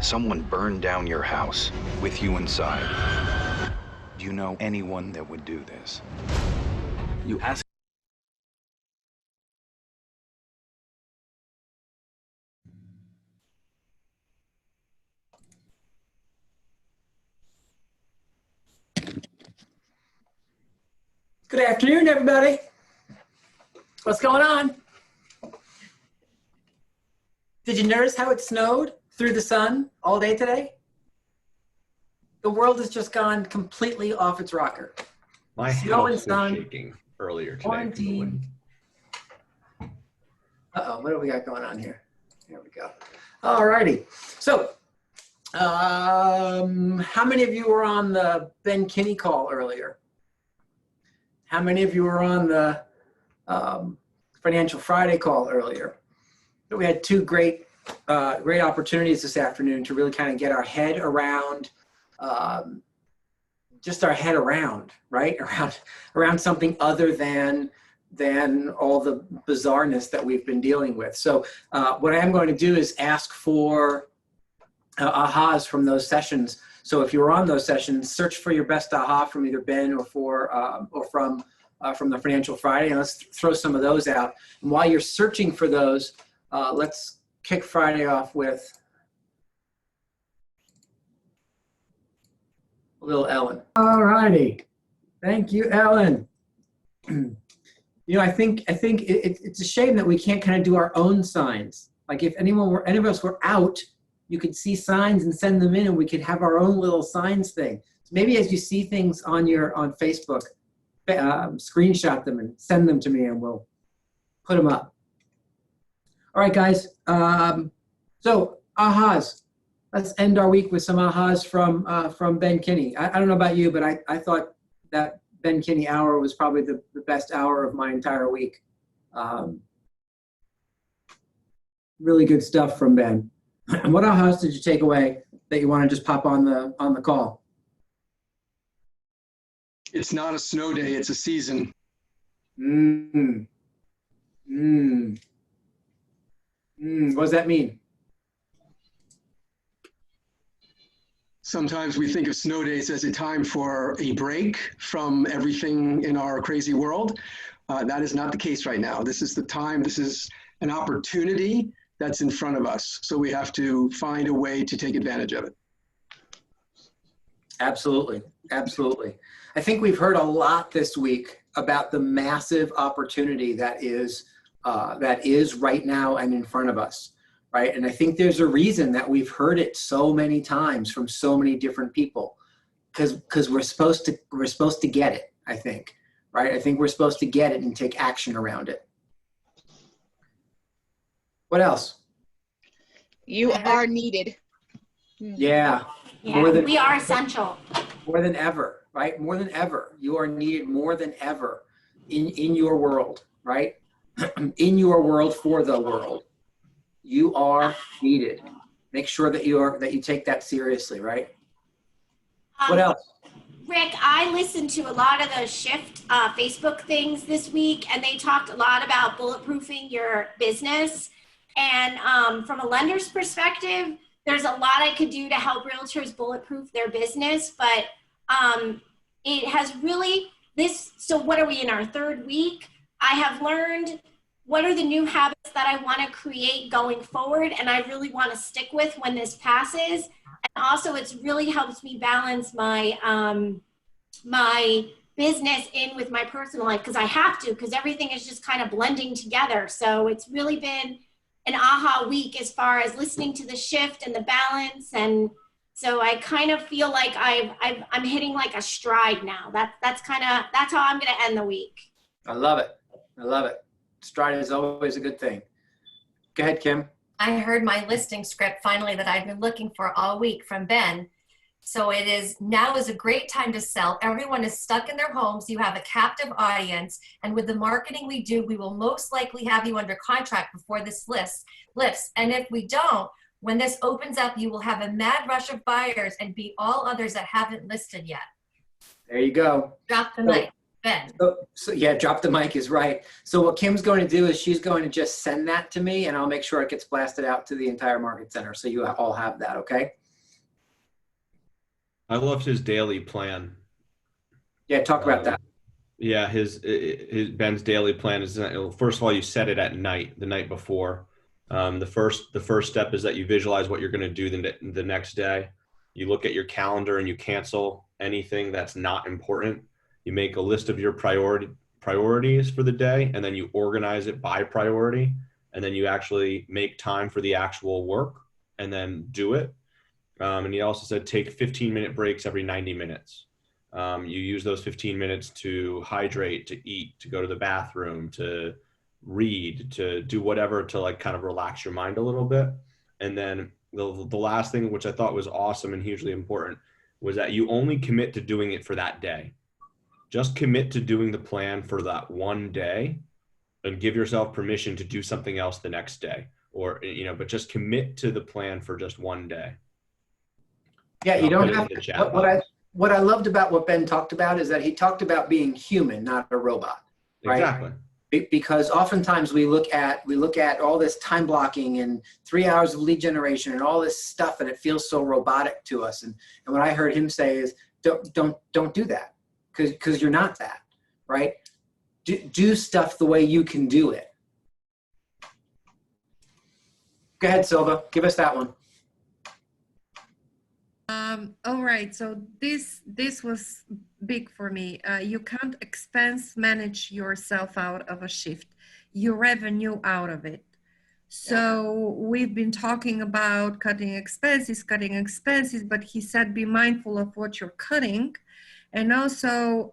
someone burned down your house with you inside. Do you know anyone that would do this? You ask. Good afternoon, everybody. What's going on? Did you notice how it snowed through the sun all day today? The world has just gone completely off its rocker. My Snow and house was sun, shaking earlier today. quarantine. Uh-oh, what do we got going on here? Here we go. All righty. So, how many of you were on the Ben Kinney call earlier? How many of you were on the Financial Friday call earlier? We had two great opportunities this afternoon to really kind of get our head around, just our head around, right? Around something other than all the bizarreness that we've been dealing with. So what I am going to do is ask for ahas from those sessions. So if you were on those sessions, search for your best aha from either Ben or from the Financial Friday, and let's throw some of those out. And while you're searching for those, let's kick Friday off with a little Ellen. All righty, thank you, Ellen. You know, I think it's a shame that we can't kind of do our own signs. Like if any of us were out, you could see signs and send them in, and we could have our own little signs thing. So maybe as you see things on Facebook, screenshot them and send them to me, and we'll put them up. All right, guys. So ahas. Let's end our week with some ahas from Ben Kinney. I don't know about you, but I thought that Ben Kinney hour was probably the best hour of my entire week. Really good stuff from Ben. And what ahas did you take away that you want to just pop on the call? It's not a snow day, it's a season. What does that mean? Sometimes we think of snow days as a time for a break from everything in our crazy world. That is not the case right now. This is the time, this is an opportunity that's in front of us. So we have to find a way to take advantage of it. Absolutely, absolutely. I think we've heard a lot this week about the massive opportunity that is right now and in front of us, right? And I think there's a reason that we've heard it so many times from so many different people, because we're supposed to get it. I think, right? I think we're supposed to get it and take action around it. What else? You are needed. Yeah. We are essential. More than ever, right? More than ever. You are needed more than ever in your world, right? In your world, for the world. You are needed. Make sure that you take that seriously, right? What else? Rick, I listened to a lot of the Shift Facebook things this week, and they talked a lot about bulletproofing your business. And from a lender's perspective, there's a lot I could do to help realtors bulletproof their business, but it has really, so what are we in our third week? I have learned what are the new habits that I want to create going forward, and I really want to stick with when this passes. And also it's really helps me balance my, my business in with my personal life, because I have to, because everything is just kind of blending together. So it's really been an aha week as far as listening to the shift and the balance. And so I kind of feel like I'm hitting like a stride now. That's how I'm going to end the week. I love it. I love it. Stride is always a good thing. Go ahead, Kim. I heard my listing script finally that I've been looking for all week from Ben. So now is a great time to sell. Everyone is stuck in their homes. You have a captive audience. And with the marketing we do, we will most likely have you under contract before this lifts. And if we don't, when this opens up, you will have a mad rush of buyers and beat all others that haven't listed yet. There you go. Drop the mic. Ben. So yeah, drop the mic is right. So what Kim's going to do is she's going to just send that to me, and I'll make sure it gets blasted out to the entire market center. So you all have that, okay? I loved his daily plan. Yeah, talk about that. Yeah, his Ben's daily plan is, first of all, you set it at night, the night before. The first step is that you visualize what you're going to do the next day. You look at your calendar and you cancel anything that's not important. You make a list of your priorities for the day, and then you organize it by priority, and then you actually make time for the actual work and then do it. And he also said take 15-minute breaks every 90 minutes. You use those 15 minutes to hydrate, to eat, to go to the bathroom, to read, to do whatever to like kind of relax your mind a little bit. And then the last thing, which I thought was awesome and hugely important, was that you only commit to doing it for that day. Just commit to doing the plan for that one day and give yourself permission to do something else the next day, or, but just commit to the plan for just one day. Yeah, you don't have to. What I loved about what Ben talked about is that he talked about being human, not a robot. Right? Exactly. Because oftentimes we look at all this time blocking and 3 hours of lead generation and all this stuff, and it feels so robotic to us. And what I heard him say is, don't do that, because you're not that, right? Do stuff the way you can do it. Go ahead, Silva. Give us that one. All right, so this was big for me. You can't expense manage yourself out of a shift. You revenue out of it. So we've been talking about cutting expenses, but he said be mindful of what you're cutting. And also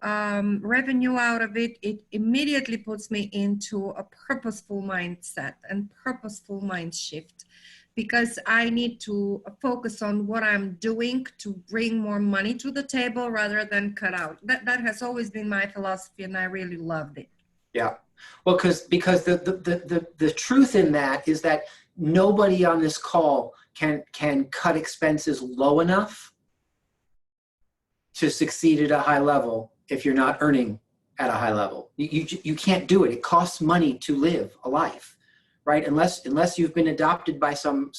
revenue out of it, it immediately puts me into a purposeful mindset and purposeful mind shift, because I need to focus on what I'm doing to bring more money to the table rather than cut out. That has always been my philosophy, and I really loved it. Yeah, well, because the truth in that is that nobody on this call can cut expenses low enough to succeed at a high level if you're not earning at a high level. You can't do it. It costs money to live a life, right? Unless you've been adopted by some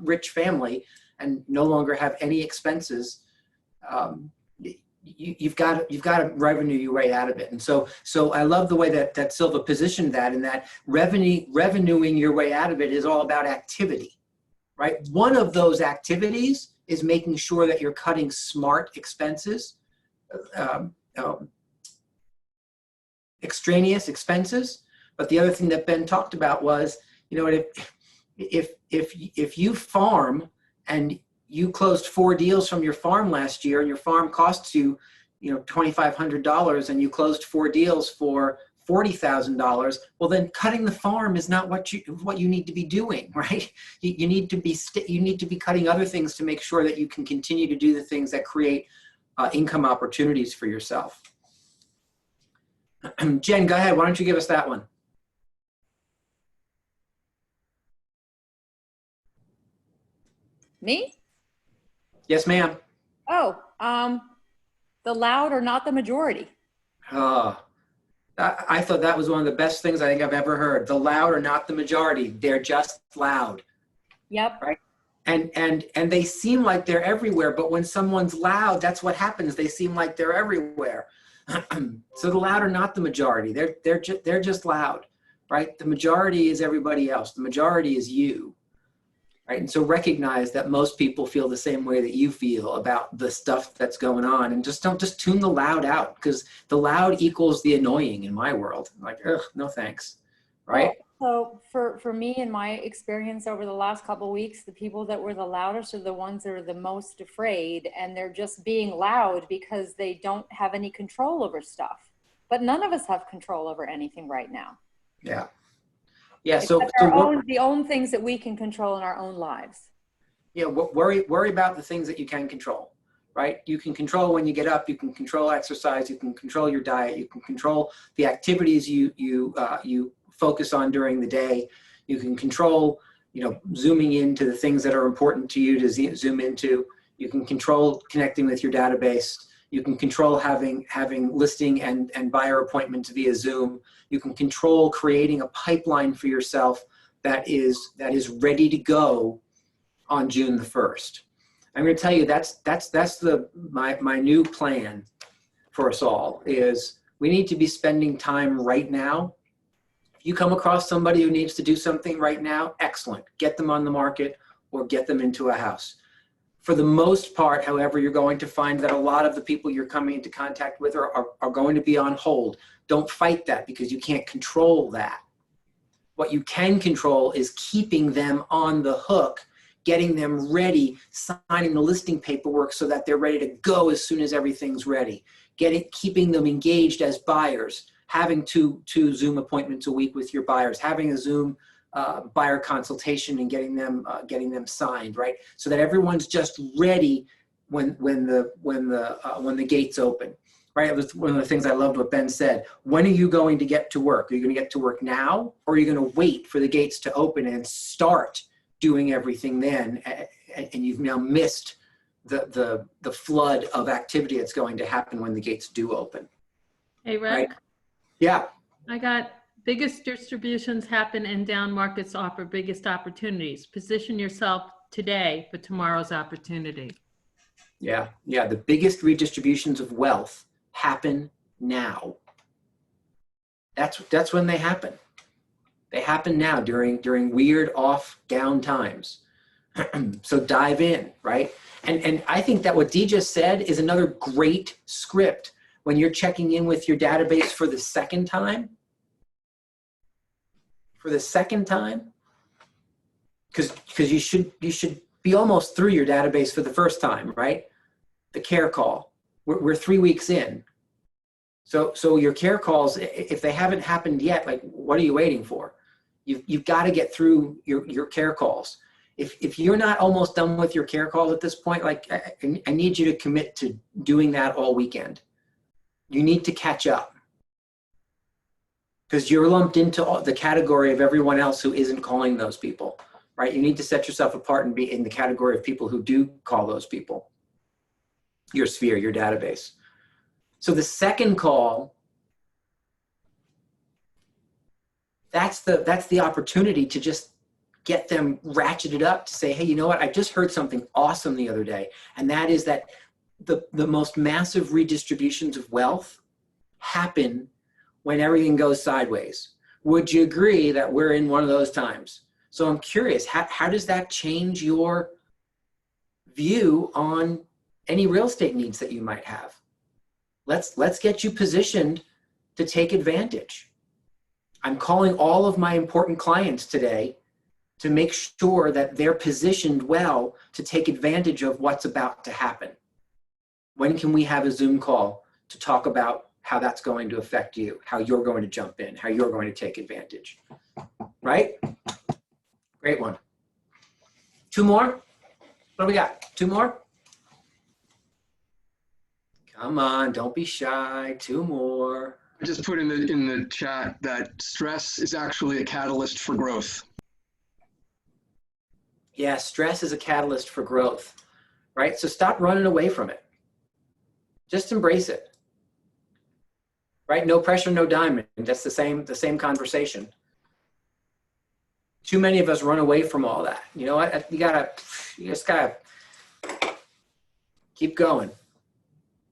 rich family and no longer have any expenses, you've got to revenue your way out of it. And so I love the way that Silva positioned that, in that revenuing your way out of it is all about activity, right? One of those activities is making sure that you're cutting smart expenses, extraneous expenses. But the other thing that Ben talked about was, if you farm and you closed 4 deals from your farm last year, and your farm costs you, $2,500, and you closed 4 deals for $40,000, well, then cutting the farm is not what you need to be doing, right? You need to be cutting other things to make sure that you can continue to do the things that create income opportunities for yourself. Jen, go ahead. Why don't you give us that one? Me? Yes, ma'am. Oh, the loud are not the majority. I thought that was one of the best things I think I've ever heard. The loud are not the majority. They're just loud. Yep. Right. And they seem like they're everywhere, but when someone's loud, that's what happens. They seem like they're everywhere. So the loud are not the majority. They're just loud, right? The majority is everybody else. The majority is you. Right? And so recognize that most people feel the same way that you feel about the stuff that's going on, and just tune the loud out, because the loud equals the annoying in my world. Like, ugh, no thanks. Right? Well, so for me, in my experience over the last couple of weeks, the people that were the loudest are the ones that are the most afraid, and they're just being loud because they don't have any control over stuff. But none of us have control over anything right now. Yeah. Yeah, the own things that we can control in our own lives. Yeah, worry about the things that you can control, right? You can control when you get up. You can control exercise. You can control your diet. You can control the activities you focus on during the day. You can control, zooming into the things that are important to you to zoom into. You can control connecting with your database. You can control having listing and buyer appointments via Zoom. You can control creating a pipeline for yourself that is ready to go on June the 1st. I'm going to tell you that's my new plan for us all is we need to be spending time right now. If you come across somebody who needs to do something right now, excellent. Get them on the market or get them into a house. For the most part, however, you're going to find that a lot of the people you're coming into contact with are going to be on hold. Don't fight that because you can't control that. What you can control is keeping them on the hook, getting them ready, signing the listing paperwork so that they're ready to go as soon as everything's ready. Keeping them engaged as buyers, having two Zoom appointments a week with your buyers, having a Zoom buyer consultation and getting them signed, right? So that everyone's just ready when the gates open, right? It was one of the things I loved what Ben said. When are you going to get to work? Are you going to get to work now, or are you going to wait for the gates to open and start doing everything then? And you've now missed the flood of activity that's going to happen when the gates do open. Hey, Rick. Right? Yeah. I got biggest distributions happen and down markets offer biggest opportunities. Position yourself today for tomorrow's opportunity. Yeah. The biggest redistributions of wealth happen now. That's when they happen. They happen now during weird off down times. So dive in, right? And I think that what Dee just said is another great script when you're checking in with your database for the second time. For the second time, because you should be almost through your database for the first time, right? The care call. We're 3 weeks in. So your care calls, if they haven't happened yet, like what are you waiting for? You've got to get through your care calls. If you're not almost done with your care calls at this point, like I need you to commit to doing that all weekend. You need to catch up. Because you're lumped into the category of everyone else who isn't calling those people, right? You need to set yourself apart and be in the category of people who do call those people. Your sphere, your database. So the second call, that's the opportunity to just get them ratcheted up to say, hey, you know what? I just heard something awesome the other day. And that is that the most massive redistributions of wealth happen when everything goes sideways. Would you agree that we're in one of those times? So I'm curious, how does that change your view on any real estate needs that you might have? Let's get you positioned to take advantage. I'm calling all of my important clients today to make sure that they're positioned well to take advantage of what's about to happen. When can we have a Zoom call to talk about how that's going to affect you, how you're going to jump in, how you're going to take advantage, right? Great one. 2 more? What do we got? 2 more? Come on, don't be shy. 2 more. I just put in the chat that stress is actually a catalyst for growth. Yeah, stress is a catalyst for growth, right? So stop running away from it. Just embrace it. Right? No pressure, no diamond. That's the same conversation. Too many of us run away from all that. You know what? You just gotta keep going.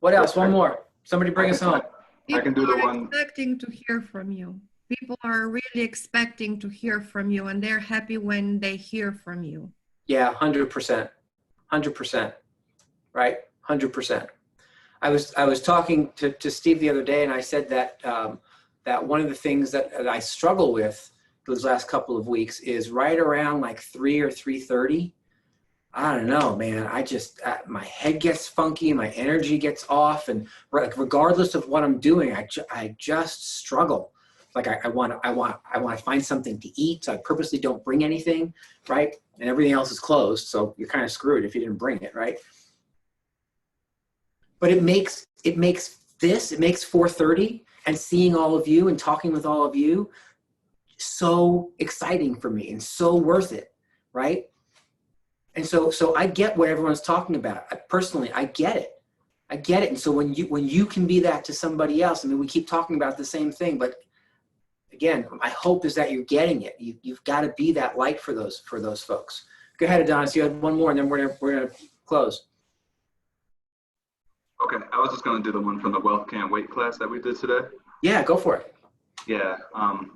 What else? One more. Somebody bring us home. People I can do the are one. expecting to hear from you. People are really expecting to hear from you, and they're happy when they hear from you. Yeah, 100%. 100%. Right? 100%. I was talking to Steve the other day, and I said that that one of the things that I struggle with those last couple of weeks is right around like 3 or 3:30. I don't know, man. I just my head gets funky, my energy gets off, and regardless of what I'm doing, I just struggle. Like I want to find something to eat, so I purposely don't bring anything, right? And everything else is closed, so you're kind of screwed if you didn't bring it, right? But it makes 4:30 and seeing all of you and talking with all of you so exciting for me and so worth it, right? And so I get what everyone's talking about. Personally, I get it. I get it. And so when you can be that to somebody else, I mean, we keep talking about the same thing, but again, my hope is that you're getting it. You've got to be that light for those folks. Go ahead, Adonis. You had one more, and then we're gonna close. Okay, I was just gonna do the one from the Wealth Can't Wait class that we did today. Yeah, go for it. Yeah,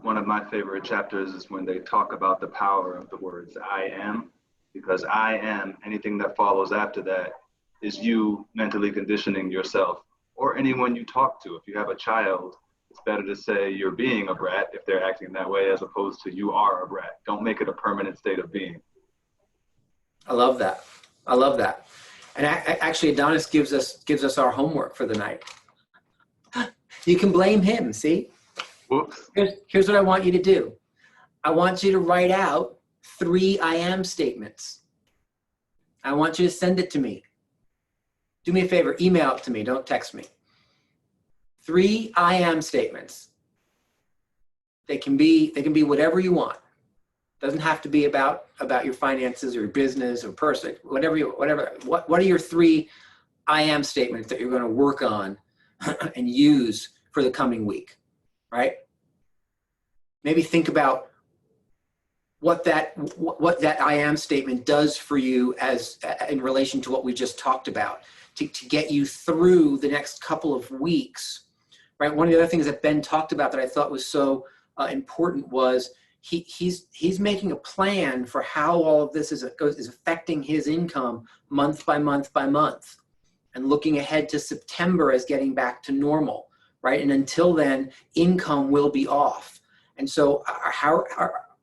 one of my favorite chapters is when they talk about the power of the words "I am," because I am, anything that follows after that is you mentally conditioning yourself or anyone you talk to. If you have a child, it's better to say you're being a brat if they're acting that way as opposed to you are a brat. Don't make it a permanent state of being. I love that. I love that. And actually, Adonis gives us our homework for the night. You can blame him, see? Whoops. Here's what I want you to do. I want you to write out 3 I am statements. I want you to send it to me. Do me a favor, email it to me, don't text me. 3 I am statements. They can be whatever you want. Doesn't have to be about your finances or your business or person, whatever. What are your 3 I am statements that you're going to work on and use for the coming week, right? Maybe think about what that I am statement does for you as in relation to what we just talked about to get you through the next couple of weeks, right? One of the other things that Ben talked about that I thought was so important was he's making a plan for how all of this is affecting his income month by month by month, and looking ahead to September as getting back to normal, right? And until then, income will be off. And so how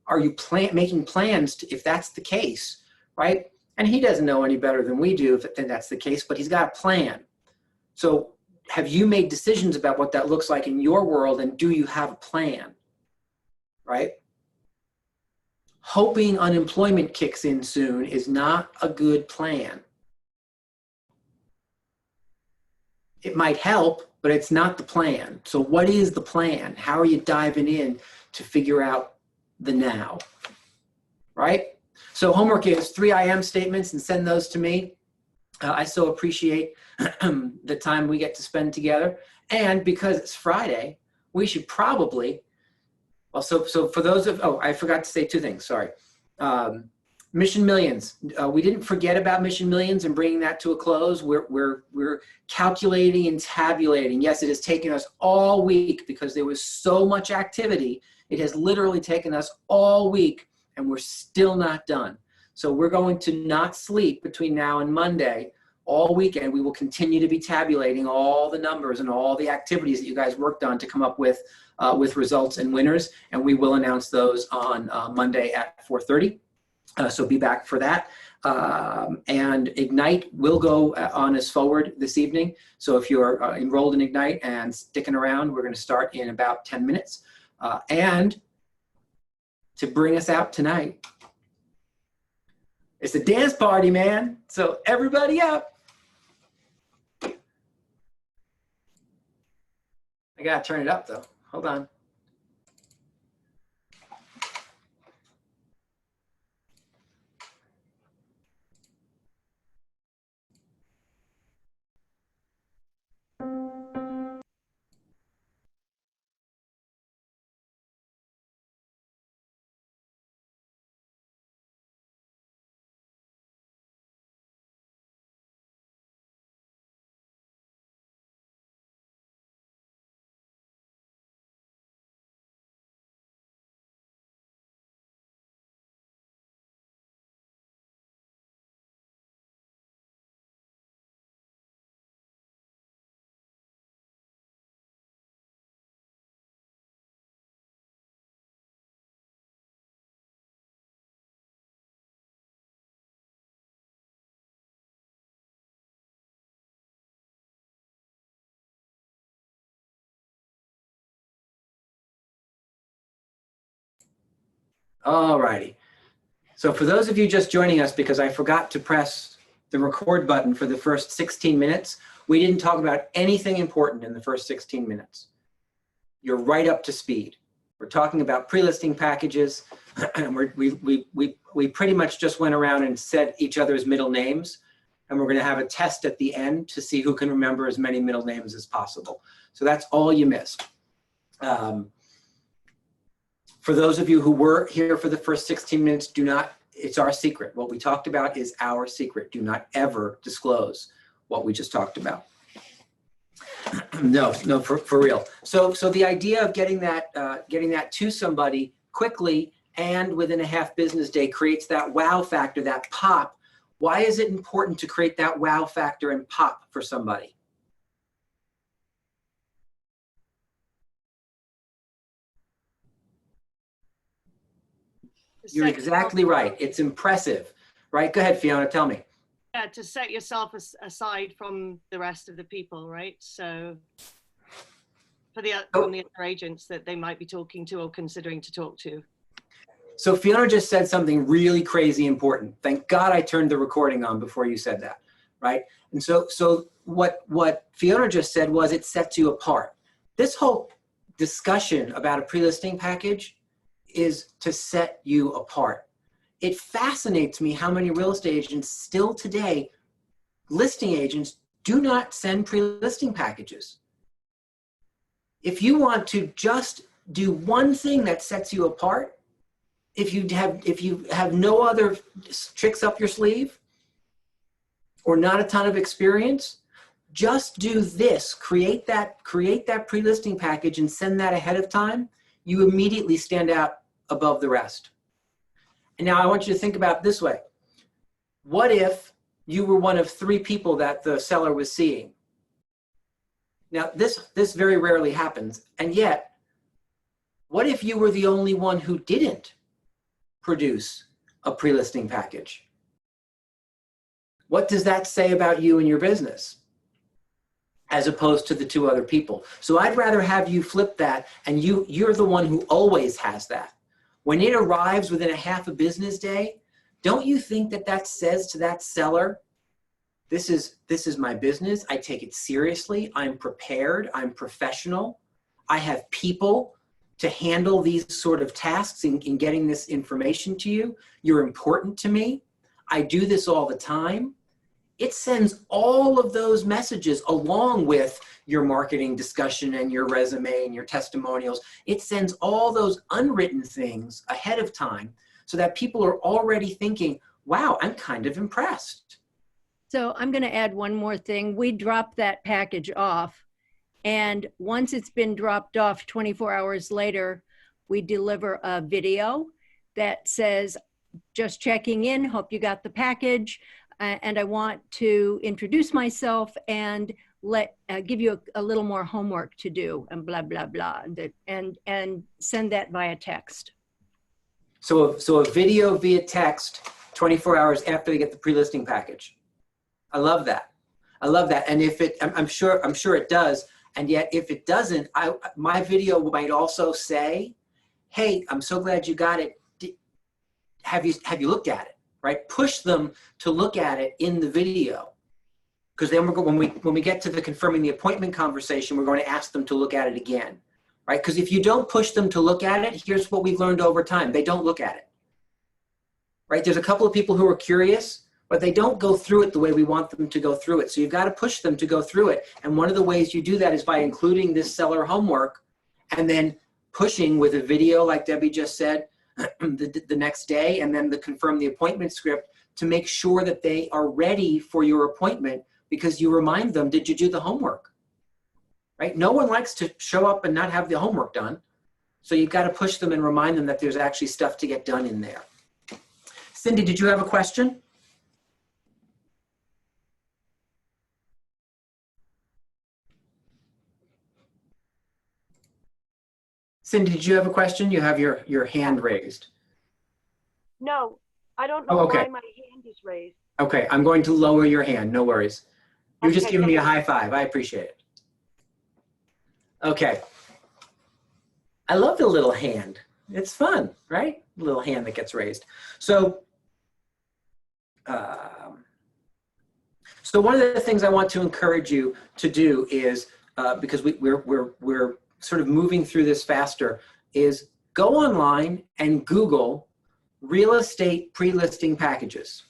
are you making plans if that's the case, right? And he doesn't know any better than we do if that's the case, but he's got a plan. So have you made decisions about what that looks like in your world, and do you have a plan, right? Hoping unemployment kicks in soon is not a good plan. It might help, but it's not the plan. So what is the plan? How are you diving in to figure out the now, right? So homework is 3 I am statements, and send those to me. I so appreciate the time we get to spend together. And because it's Friday, we should probably, well, so for those of, oh, I forgot to say 2 things, sorry. Mission Millions. We didn't forget about Mission Millions and bringing that to a close. We're calculating and tabulating. Yes, it has taken us all week because there was so much activity. It has literally taken us all week, and we're still not done. So we're going to not sleep between now and Monday all weekend. We will continue to be tabulating all the numbers and all the activities that you guys worked on to come up with results and winners, and we will announce those on Monday at 4:30. So be back for that. And Ignite will go on us forward this evening. So if you're enrolled in Ignite and sticking around, we're going to start in about 10 minutes. And to bring us out tonight, it's a dance party, man. So everybody up. I got to turn it up, though. Hold on. All righty. So for those of you just joining us, because I forgot to press the record button for the first 16 minutes, we didn't talk about anything important in the first 16 minutes. You're right up to speed. We're talking about pre-listing packages, and we pretty much just went around and said each other's middle names. and we're going to have a test at the end to see who can remember as many middle names as possible. So that's all you missed. For those of you who were here for the first 16 minutes, do not, it's our secret. What we talked about is our secret. Do not ever disclose what we just talked about. No, for real. So the idea of getting that to somebody quickly and within a half business day creates that wow factor, that pop. Why is it important to create that wow factor and pop for somebody? You're exactly right. It's impressive, right? Go ahead, Fiona, tell me. Yeah, to set yourself aside from the rest of the people, right? So from the other agents that they might be talking to or considering to talk to. So Fiona just said something really crazy important. Thank God I turned the recording on before you said that, right? And so what Fiona just said was it sets you apart. This whole discussion about a pre-listing package is to set you apart. It fascinates me how many real estate agents still today, listing agents, do not send pre-listing packages. If you want to just do one thing that sets you apart, if you have no other tricks up your sleeve or not a ton of experience, just do this. Create that pre-listing package and send that ahead of time. You immediately stand out above the rest. And now I want you to think about it this way. What if you were one of 3 people that the seller was seeing? Now this very rarely happens. And yet, what if you were the only one who didn't produce a pre-listing package? What does that say about you and your business as opposed to the 2 other people? So I'd rather have you flip that, and you're the one who always has that. When it arrives within a half a business day, don't you think that says to that seller, this is my business, I take it seriously, I'm prepared, I'm professional, I have people to handle these sort of tasks in getting this information to you. You're important to me. I do this all the time. It sends all of those messages along with your marketing discussion and your resume and your testimonials. It sends all those unwritten things ahead of time so that people are already thinking, wow, I'm kind of impressed. So I'm going to add one more thing. We drop that package off. And once it's been dropped off 24 hours later, we deliver a video that says, just checking in, hope you got the package. And I want to introduce myself and give you a little more homework to do and blah, blah, blah. And send that via text. So a video via text 24 hours after they get the pre-listing package. I love that. I love that. And if I'm sure it does. And yet, if it doesn't, my video might also say, "Hey, I'm so glad you got it. Have you looked at it?" Right? Push them to look at it in the video, because then when we get to the confirming the appointment conversation, we're going to ask them to look at it again, right? Because if you don't push them to look at it, here's what we've learned over time: they don't look at it. Right? There's a couple of people who are curious, but they don't go through it the way we want them to go through it. So you've got to push them to go through it. And one of the ways you do that is by including this seller homework and then pushing with a video, like Debbie just said, the next day, and then the confirm the appointment script to make sure that they are ready for your appointment, because you remind them, did you do the homework? Right? No one likes to show up and not have the homework done. So you've got to push them and remind them that there's actually stuff to get done in there. Cindy, did you have a question? Cindy, did you have a question? You have your hand raised. No, I don't know why my hand is raised. Okay, I'm going to lower your hand, no worries. You're just giving me a high five, I appreciate it. Okay. I love the little hand. It's fun, right? The little hand that gets raised. So, so one of the things I want to encourage you to do is, because we're sort of moving through this faster, is go online and Google real estate pre-listing packages.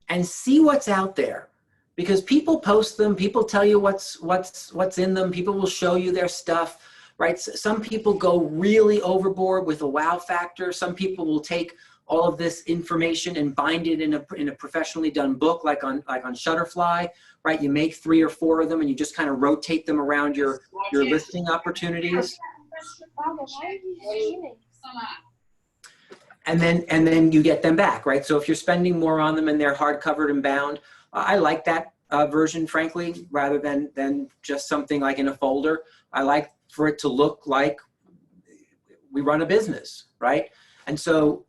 and see what's out there, because people post them, people tell you what's in them, people will show you their stuff, right? Some people go really overboard with a wow factor. Some people will take all of this information and bind it in a professionally done book, like on Shutterfly, right? You make 3 or 4 of them and you just kind of rotate them around your listing opportunities. And then you get them back, right? So if you're spending more on them and they're hard covered and bound, I like that version, frankly, rather than just something like in a folder. I like for it to look like we run a business, right? And so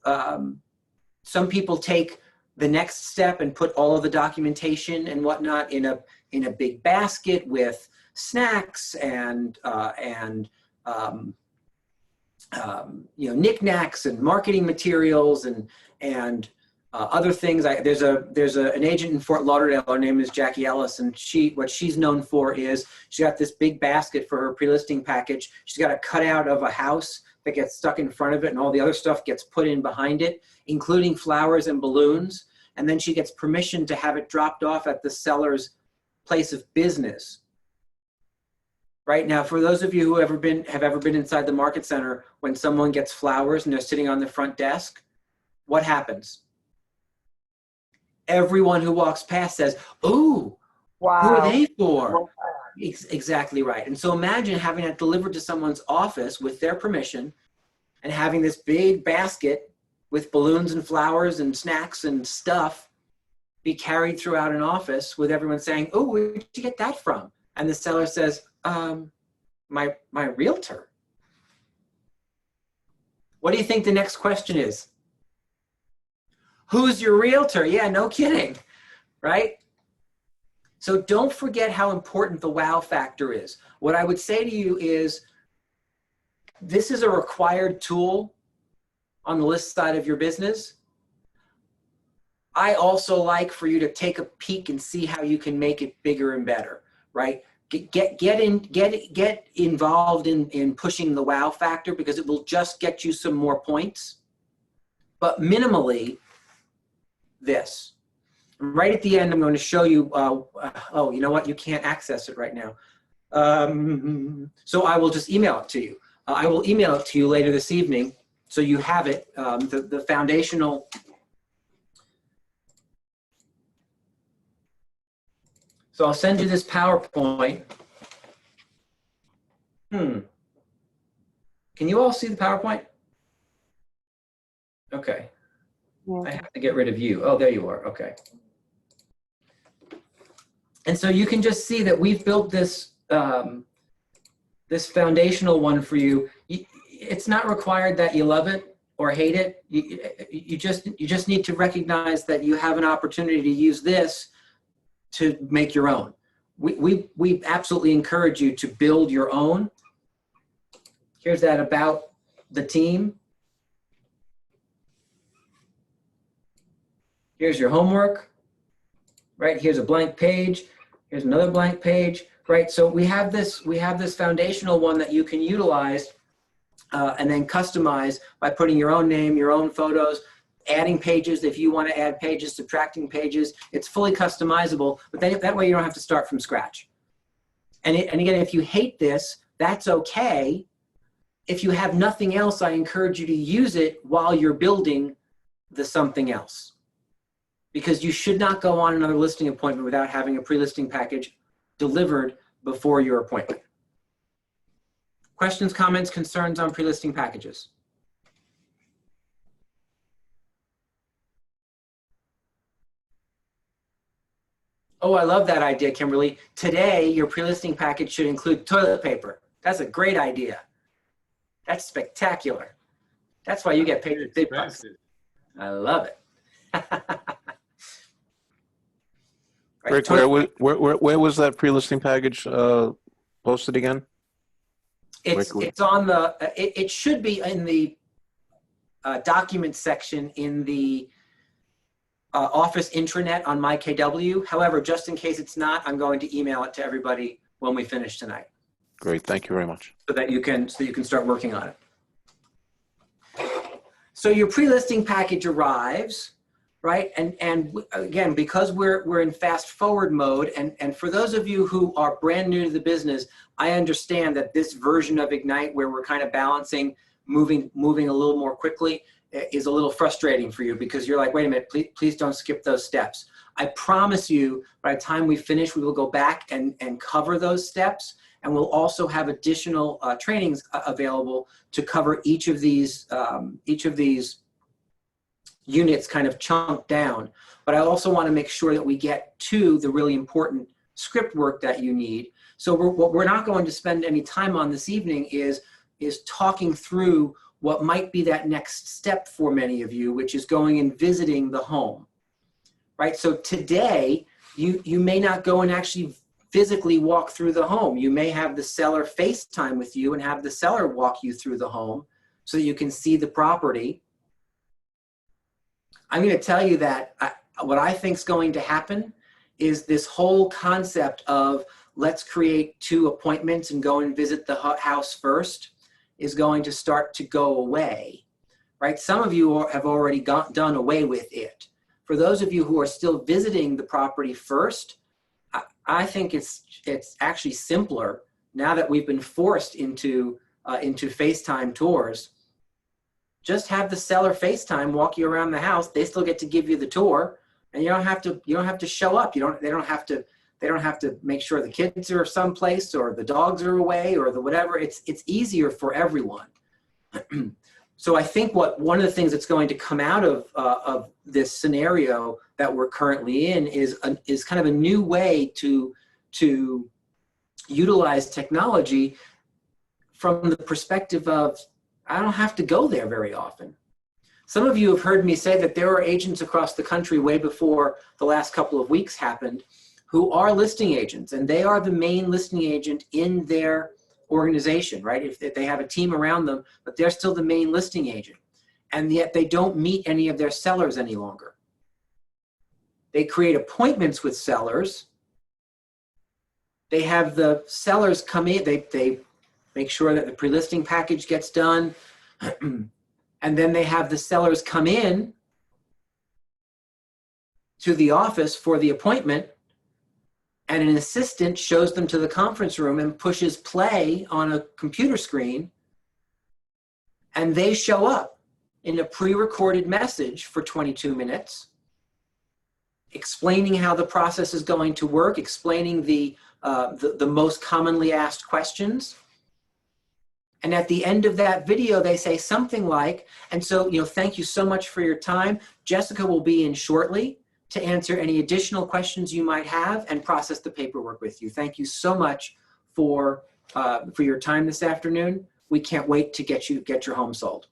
some people take the next step and put all of the documentation and whatnot in a big basket with snacks and knickknacks and marketing materials and other things. There's an agent in Fort Lauderdale. Her name is Jackie Ellis, and what she's known for is she got this big basket for her pre-listing package. She's got a cutout of a house that gets stuck in front of it, and all the other stuff gets put in behind it, including flowers and balloons. And then she gets permission to have it dropped off at the seller's place of business. Right now, for those of you who have ever been inside the market center, when someone gets flowers and they're sitting on the front desk, what happens? Everyone who walks past says, "Ooh, wow, who are they for?" Wow. Exactly right. And so imagine having it delivered to someone's office with their permission and having this big basket with balloons and flowers and snacks and stuff be carried throughout an office with everyone saying, "Oh, where'd you get that from?" And the seller says, my realtor. What do you think the next question is? Who's your realtor? Yeah, no kidding, right? So don't forget how important the wow factor is. What I would say to you is, this is a required tool on the list side of your business. I also like for you to take a peek and see how you can make it bigger and better, right? Get involved in pushing the wow factor, because it will just get you some more points. But minimally, this. Right at the end, I'm going to show you, oh, you know what? You can't access it right now. So I will just email it to you. I will email it to you later this evening, so you have it, the foundational. So I'll send you this PowerPoint. Can you all see the PowerPoint? Okay. Yeah. I have to get rid of you. Oh, there you are. Okay. And so you can just see that we've built this this foundational one for you. It's not required that you love it or hate it. You just need to recognize that you have an opportunity to use this to make your own. We absolutely encourage you to build your own. Here's that about the team. Here's your homework, right? Here's a blank page. Here's another blank page, right? So we have this foundational one that you can utilize and then customize by putting your own name, your own photos, adding pages if you want to add pages, subtracting pages. It's fully customizable, but that way you don't have to start from scratch. And again, if you hate this, that's okay. If you have nothing else, I encourage you to use it while you're building the something else. Because you should not go on another listing appointment without having a pre-listing package delivered before your appointment. Questions, comments, concerns on pre-listing packages? Oh, I love that idea, Kimberly. Today, your pre-listing package should include toilet paper. That's a great idea. That's spectacular. That's why you get paid the big bucks. I love it. Rick, where was that pre-listing package posted again? It's on the, it should be in the document section in the Office intranet on MyKW. However, just in case it's not, I'm going to email it to everybody when we finish tonight. Great, thank you very much. So that you can start working on it. So your pre-listing package arrives, right? And again, because we're in fast forward mode, and for those of you who are brand new to the business, I understand that this version of Ignite, where we're kind of balancing, moving a little more quickly, is a little frustrating for you, because you're like, wait a minute, please don't skip those steps. I promise you, by the time we finish, we will go back and cover those steps, and we'll also have additional trainings available to cover each of these units kind of chunked down. But I also want to make sure that we get to the really important script work that you need. So what we're not going to spend any time on this evening is talking through what might be that next step for many of you, which is going and visiting the home, right? So today, you may not go and actually physically walk through the home. You may have the seller FaceTime with you and have the seller walk you through the home so you can see the property. I'm going to tell you that what I think is going to happen is this whole concept of let's create 2 appointments and go and visit the house first is going to start to go away, right? Some of you have already done away with it. For those of you who are still visiting the property first, I think it's actually simpler now that we've been forced into FaceTime tours. Just have the seller FaceTime walk you around the house. They still get to give you the tour, and you don't have to show up. They don't have to make sure the kids are someplace or the dogs are away or the whatever. It's easier for everyone. So I think one of the things that's going to come out of this scenario that we're currently in is kind of a new way to utilize technology from the perspective of, I don't have to go there very often. Some of you have heard me say that there are agents across the country way before the last couple of weeks happened who are listing agents, and they are the main listing agent in their organization, right? If they have a team around them, but they're still the main listing agent. And yet they don't meet any of their sellers any longer. They create appointments with sellers. They have the sellers come in, they make sure that the pre-listing package gets done. And then they have the sellers come in to the office for the appointment, and an assistant shows them to the conference room and pushes play on a computer screen, and they show up in a pre-recorded message for 22 minutes, explaining how the process is going to work, explaining the most commonly asked questions. And at the end of that video, they say something like, and so, thank you so much for your time. Jessica will be in shortly to answer any additional questions you might have and process the paperwork with you. Thank you so much for your time this afternoon. We can't wait to get your home sold.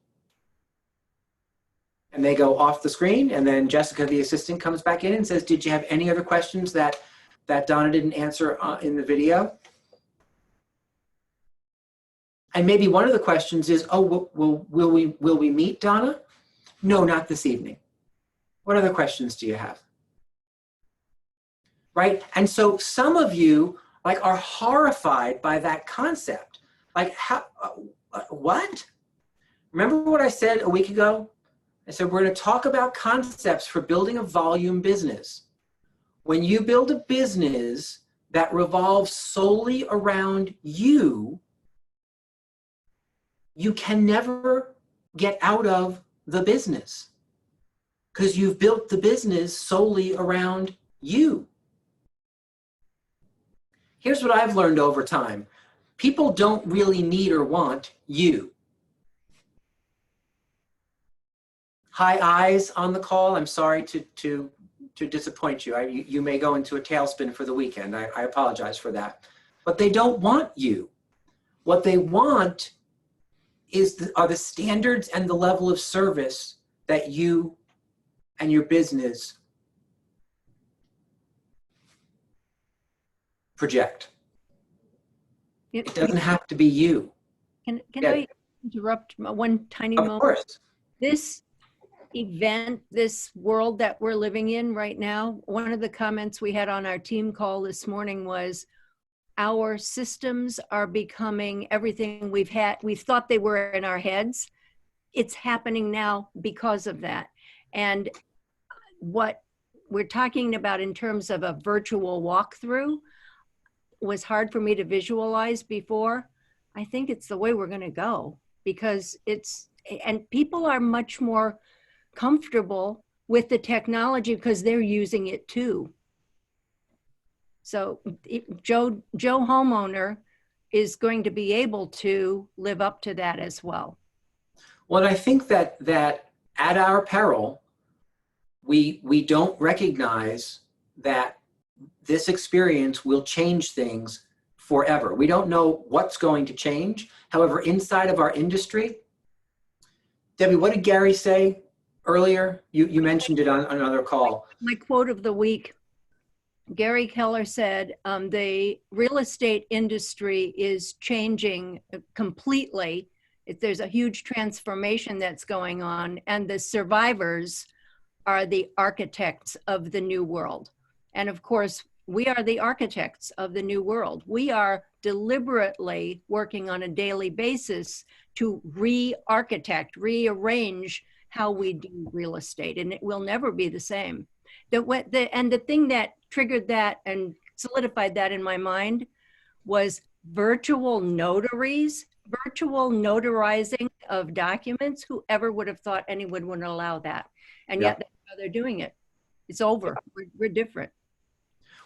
And they go off the screen, and then Jessica, the assistant, comes back in and says, did you have any other questions that Donna didn't answer in the video? And maybe one of the questions is, oh, will we meet Donna? No, not this evening. What other questions do you have? Right? And so some of you are horrified by that concept. What? Remember what I said a week ago? I said, we're going to talk about concepts for building a volume business. When you build a business that revolves solely around you, you can never get out of the business because you've built the business solely around you. Here's what I've learned over time. People don't really need or want you. Hi, eyes on the call. I'm sorry to disappoint you. You may go into a tailspin for the weekend. I apologize for that. But they don't want you. What they want are the standards and the level of service that you and your business project. It doesn't have to be you. Can I interrupt one tiny moment? Of course. This event, this world that we're living in right now, one of the comments we had on our team call this morning was, our systems are becoming everything we thought they were in our heads. It's happening now because of that. And what we're talking about in terms of a virtual walkthrough was hard for me to visualize before. I think it's the way we're going to go, because and people are much more comfortable with the technology because they're using it too. So Joe homeowner is going to be able to live up to that as well. Well, I think that at our peril, we don't recognize that this experience will change things forever. We don't know what's going to change. However, inside of our industry, Debbie, what did Gary say earlier? You mentioned it on another call. My quote of the week, Gary Keller said, the real estate industry is changing completely. There's a huge transformation that's going on, and the survivors are the architects of the new world. And of course, we are the architects of the new world. We are deliberately working on a daily basis to re-architect, rearrange how we do real estate, and it will never be the same. And the thing that triggered that and solidified that in my mind was virtual notaries, virtual notarizing of documents. Whoever would have thought anyone would allow that? And yet that's how they're doing it. It's over. We're different.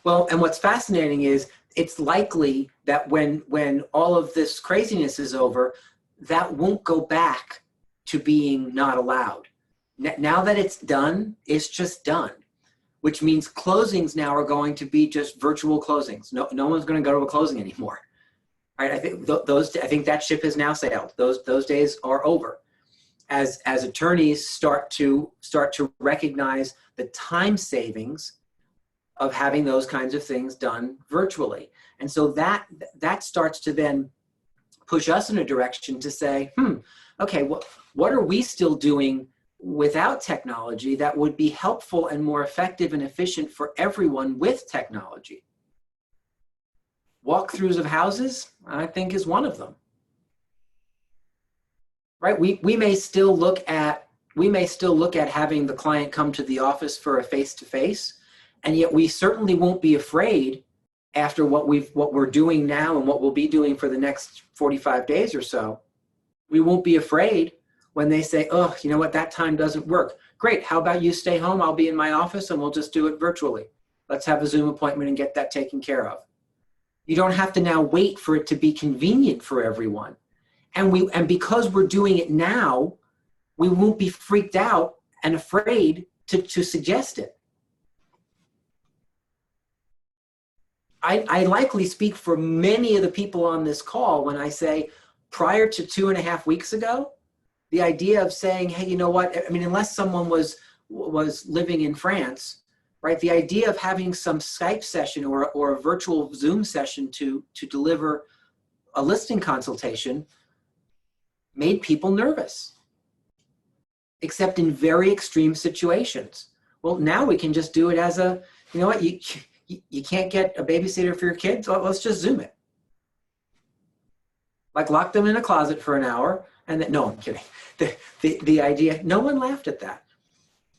Well, and what's fascinating is it's likely that when all of this craziness is over, that won't go back to being not allowed. Now that it's done, it's just done, which means closings now are going to be just virtual closings. No one's going to go to a closing anymore. Right? I think that ship has now sailed. Those days are over. As attorneys start to recognize the time savings of having those kinds of things done virtually. And so that starts to then push us in a direction to say, okay, what are we still doing without technology that would be helpful and more effective and efficient for everyone with technology? Walkthroughs of houses, I think, is one of them. Right? We may still look at having the client come to the office for a face-to-face, and yet we certainly won't be afraid after what we're doing now and what we'll be doing for the next 45 days or so. We won't be afraid when they say, oh, you know what, that time doesn't work. Great, how about you stay home? I'll be in my office and we'll just do it virtually. Let's have a Zoom appointment and get that taken care of. You don't have to now wait for it to be convenient for everyone. And because we're doing it now, we won't be freaked out and afraid to suggest it. I likely speak for many of the people on this call when I say prior to 2.5 weeks ago, the idea of saying, hey, you know what, I mean, unless someone was living in France, right, the idea of having some Skype session or a virtual Zoom session to deliver a listing consultation made people nervous, except in very extreme situations. Well, now we can just do it as a, you know what, you can't get a babysitter for your kids? Well, let's just Zoom it. Like lock them in a closet for an hour and then, no, I'm kidding. The idea, no one laughed at that.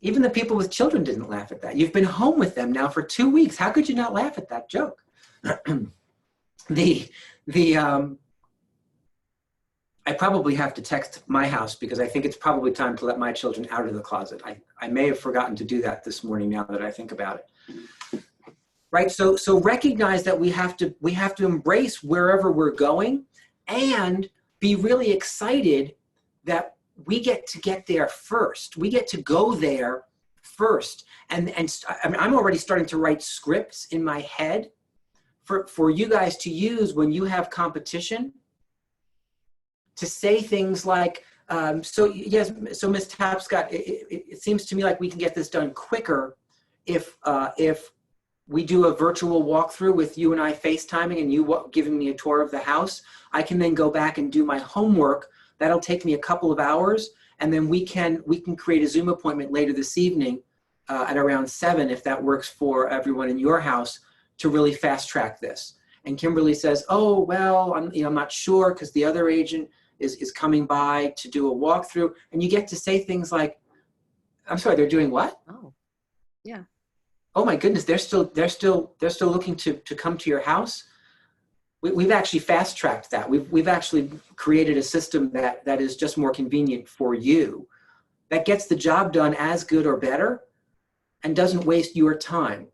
Even the people with children didn't laugh at that. You've been home with them now for 2 weeks. How could you not laugh at that joke? I probably have to text my house because I think it's probably time to let my children out of the closet. I may have forgotten to do that this morning now that I think about it. Right, so recognize that we have to embrace wherever we're going and be really excited that we get to get there first. We get to go there first. And I mean, I'm already starting to write scripts in my head for you guys to use when you have competition, to say things like, so Ms. Tapscott, it seems to me like we can get this done quicker if we do a virtual walkthrough with you and I FaceTiming and you giving me a tour of the house. I can then go back and do my homework. That'll take me a couple of hours, and then we can create a Zoom appointment later this evening at around 7, if that works for everyone in your house, to really fast track this. And Kimberly says, oh, well, I'm not sure because the other agent is coming by to do a walkthrough. And you get to say things like, I'm sorry, they're doing what? Oh. Yeah. Oh my goodness, they're still looking to come to your house. We've actually fast tracked that. We've actually created a system that is just more convenient for you, that gets the job done as good or better, and doesn't waste your time.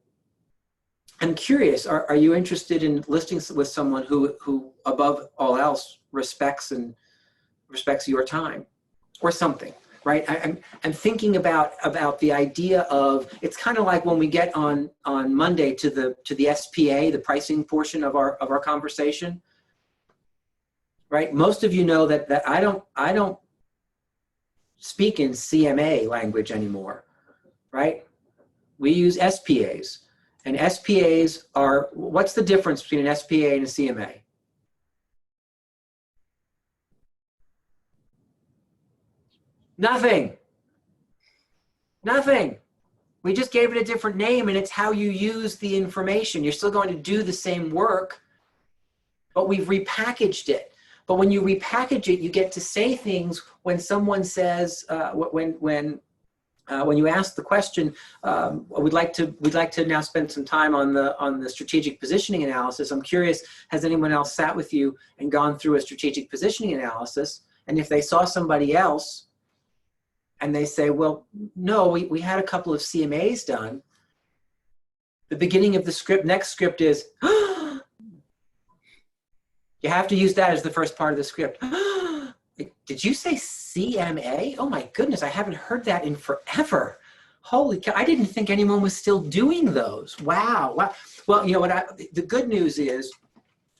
I'm curious, are you interested in listing with someone who above all else respects your time or something? Right, I'm thinking about the idea of, it's kind of like when we get on Monday to the SPA, the pricing portion of our conversation. Right, most of you know that I don't speak in CMA language anymore. Right, we use SPAs, and SPAs are, what's the difference between an SPA and a CMA? Nothing. We just gave it a different name, and it's how you use the information. You're still going to do the same work, but we've repackaged it. But when you repackage it, you get to say things when someone says, when you ask the question, we'd like to now spend some time on the strategic positioning analysis. I'm curious, has anyone else sat with you and gone through a strategic positioning analysis? And if they saw somebody else, and they say, well, no, we had a couple of CMAs done, the beginning of the script, next script is, you have to use that as the first part of the script. Did you say CMA? Oh my goodness, I haven't heard that in forever. Holy cow, I didn't think anyone was still doing those. Wow. Well, you know what, the good news is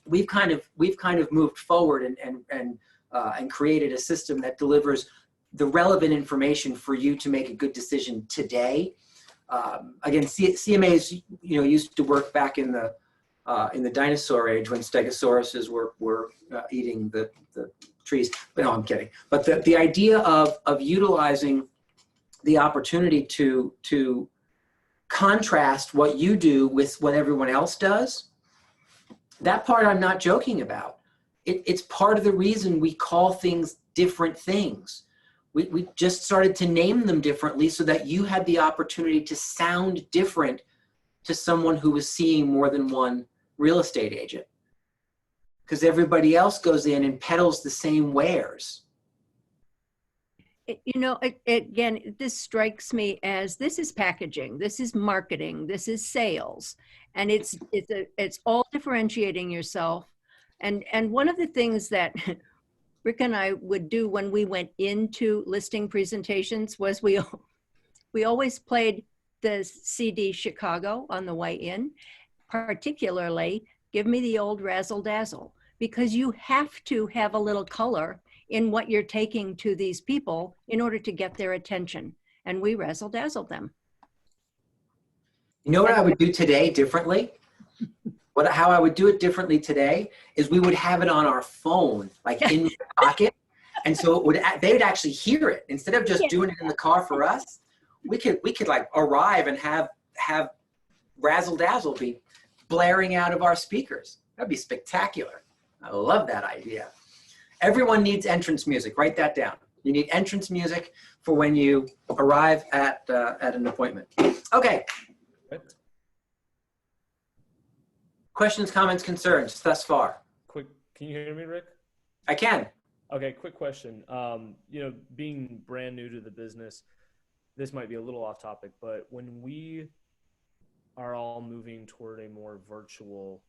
we've kind of moved forward and created a system that delivers the relevant information for you to make a good decision today. Again, CMAs, used to work back in the dinosaur age when stegosauruses were eating the trees. But no, I'm kidding. But the idea of utilizing the opportunity to contrast what you do with what everyone else does, that part I'm not joking about. It's part of the reason we call things different things. We just started to name them differently so that you had the opportunity to sound different to someone who was seeing more than one real estate agent. Because everybody else goes in and peddles the same wares. Again, this strikes me as, this is packaging, this is marketing, this is sales, and it's all differentiating yourself. And one of the things that Rick and I would do when we went into listing presentations was we always played the CD Chicago on the way in, particularly give me the old razzle dazzle, because you have to have a little color in what you're taking to these people in order to get their attention. And we razzle dazzled them. You know what I would do today differently? How I would do it differently today is we would have it on our phone, like in the pocket. And so they would actually hear it. Instead of just doing it in the car for us, we could like arrive and have razzle dazzle be blaring out of our speakers. That'd be spectacular. I love that idea. Everyone needs entrance music. Write that down. You need entrance music for when you arrive at an appointment. Okay. Questions, comments, concerns thus far? Quick, can you hear me, Rick? I can. Okay, quick question. Being brand new to the business, this might be a little off topic, but when we are all moving toward a more virtual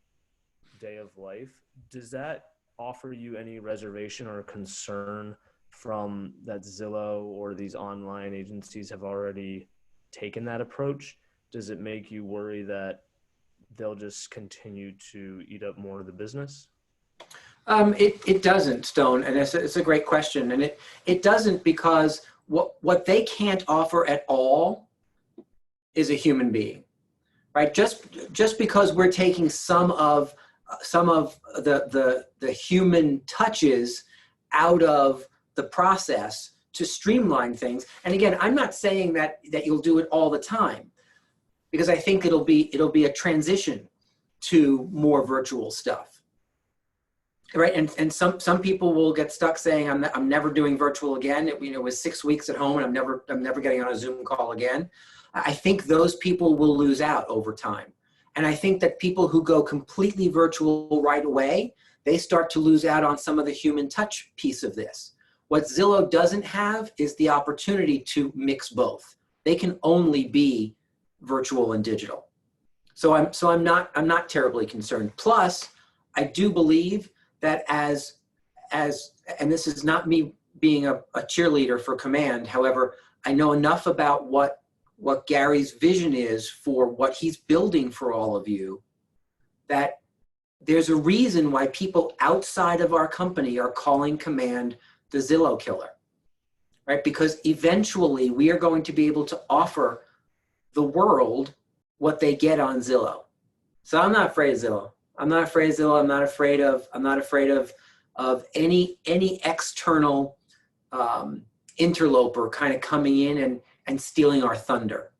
day of life, does that offer you any reservation or concern from that Zillow or these online agencies have already taken that approach? Does it make you worry that they'll just continue to eat up more of the business? It doesn't, Stone, and it's a great question. And it doesn't, because what they can't offer at all is a human being, right? Just because we're taking some of the human touches out of the process to streamline things. And again, I'm not saying that you'll do it all the time, because I think it'll be a transition to more virtual stuff, right? And some people will get stuck saying, I'm never doing virtual again. It was 6 weeks at home, and I'm never getting on a Zoom call again. I think those people will lose out over time. And I think that people who go completely virtual right away, they start to lose out on some of the human touch piece of this. What Zillow doesn't have is the opportunity to mix both. They can only be virtual and digital. So I'm not terribly concerned. Plus, I do believe that as and this is not me being a cheerleader for Command, however, I know enough about what Gary's vision is for what he's building for all of you, that there's a reason why people outside of our company are calling Command the Zillow killer, right? Because eventually we are going to be able to offer the world what they get on Zillow. So I'm not afraid of Zillow. I'm not afraid of Zillow. I'm not afraid of any external interloper kind of coming in and stealing our thunder,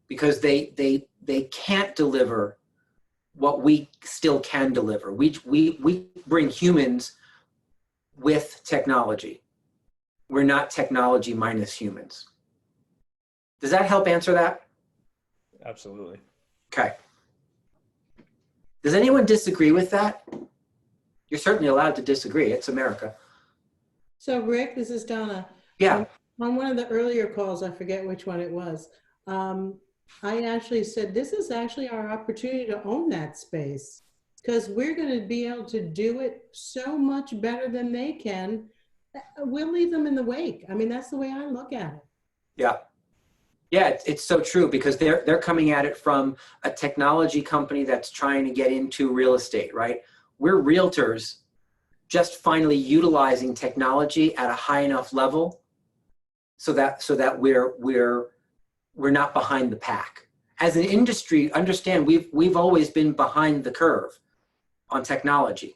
because they can't deliver what we still can deliver. We bring humans with technology. We're not technology minus humans. Does that help answer that? Absolutely. Okay. Does anyone disagree with that? You're certainly allowed to disagree. It's America. So Rick, this is Donna. Yeah. On one of the earlier calls, I forget which one it was, I actually said, this is actually our opportunity to own that space, because we're going to be able to do it so much better than they can. We'll leave them in the wake. I mean, that's the way I look at it. Yeah. Yeah, it's so true, because they're coming at it from a technology company that's trying to get into real estate, right? We're realtors just finally utilizing technology at a high enough level so that we're not behind the pack. As an industry, understand we've always been behind the curve on technology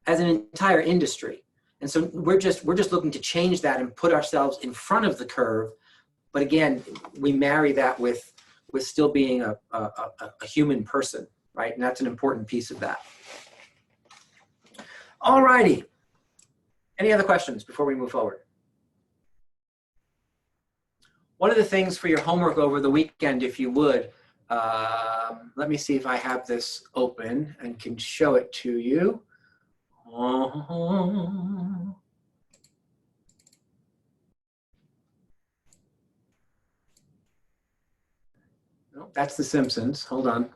as an entire industry. And so we're just looking to change that and put ourselves in front of the curve. But again, we marry that with still being a human person, right? And that's an important piece of that. All righty. Any other questions before we move forward? One of the things for your homework over the weekend, if you would, let me see if I have this open and can show it to you. No, that's The Simpsons. Hold on.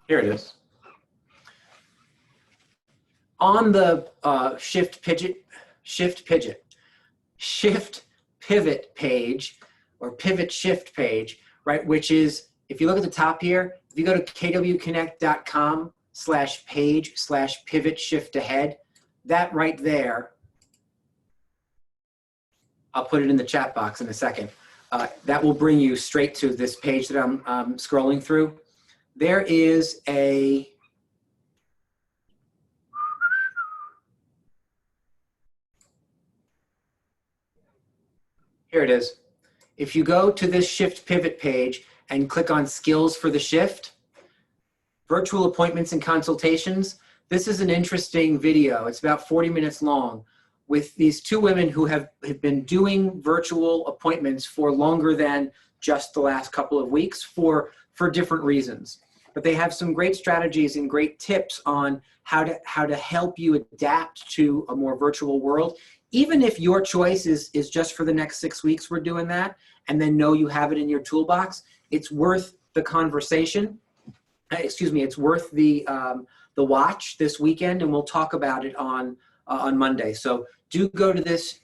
Here it is. On the shift pivot page, or pivot shift page, right, which is, if you look at the top here, if you go to kwconnect.com/page/pivot shift ahead, that right there, I'll put it in the chat box in a second, that will bring you straight to this page that I'm scrolling through. There is a, here it is. If you go to this shift pivot page and click on skills for the shift, virtual appointments and consultations, this is an interesting video. It's about 40 minutes long, with these two women who have been doing virtual appointments for longer than just the last couple of weeks for different reasons. But they have some great strategies and great tips on how to help you adapt to a more virtual world. Even if your choice is just for the next 6 weeks, we're doing that, and then know you have it in your toolbox, it's worth the conversation. Excuse me, it's worth the watch this weekend, and we'll talk about it on Monday. So do go to this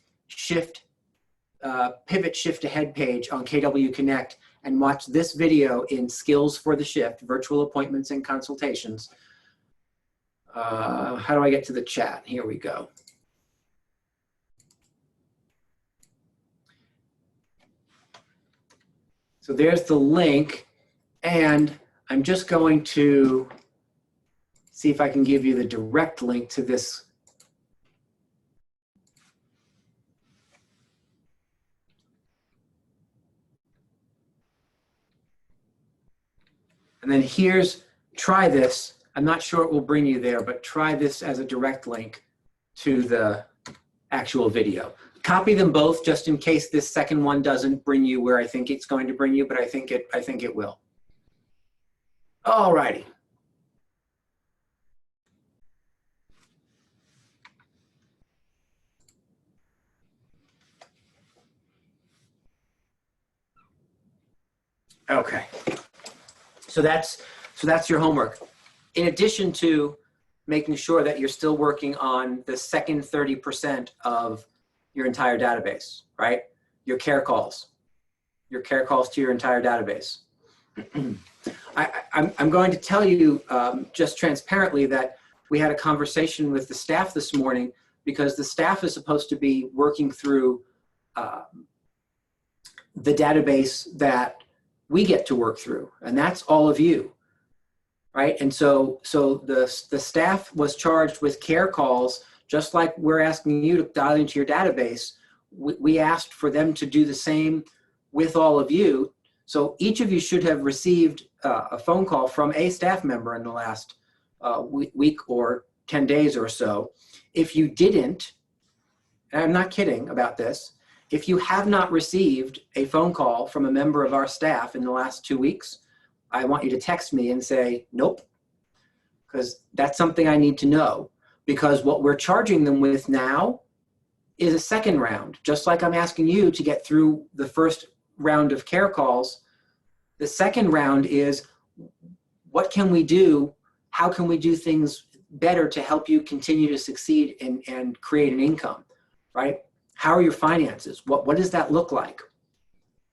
pivot shift ahead page on KW Connect and watch this video in skills for the shift, virtual appointments and consultations. How do I get to the chat? Here we go. So there's the link, and I'm just going to see if I can give you the direct link to this. And then here's, try this. I'm not sure it will bring you there, but try this as a direct link to the actual video. Copy them both just in case this second one doesn't bring you where I think it's going to bring you, but I think it will. All righty. Okay. So that's your homework. In addition to making sure that you're still working on the second 30% of your entire database, right? Your care calls to your entire database. I'm going to tell you just transparently that we had a conversation with the staff this morning because the staff is supposed to be working through the database that we get to work through, and that's all of you, right? And so the staff was charged with care calls, just like we're asking you to dial into your database. We asked for them to do the same with all of you. So each of you should have received a phone call from a staff member in the last week or 10 days or so. If you didn't, and I'm not kidding about this, if you have not received a phone call from a member of our staff in the last 2 weeks, I want you to text me and say, nope, because that's something I need to know. Because what we're charging them with now is a second round. Just like I'm asking you to get through the first round of care calls, the second round is, what can we do? How can we do things better to help you continue to succeed and create an income, right? How are your finances? What does that look like?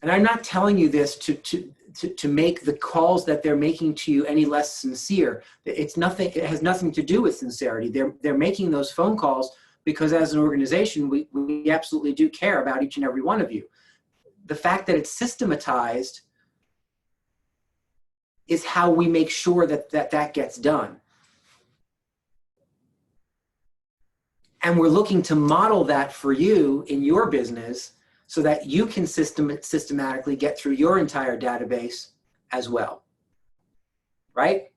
And I'm not telling you this to make the calls that they're making to you any less sincere. It's nothing, it has nothing to do with sincerity. They're making those phone calls because as an organization, we absolutely do care about each and every one of you. The fact that it's systematized is how we make sure that gets done. And we're looking to model that for you in your business so that you can systematically get through your entire database as well, right?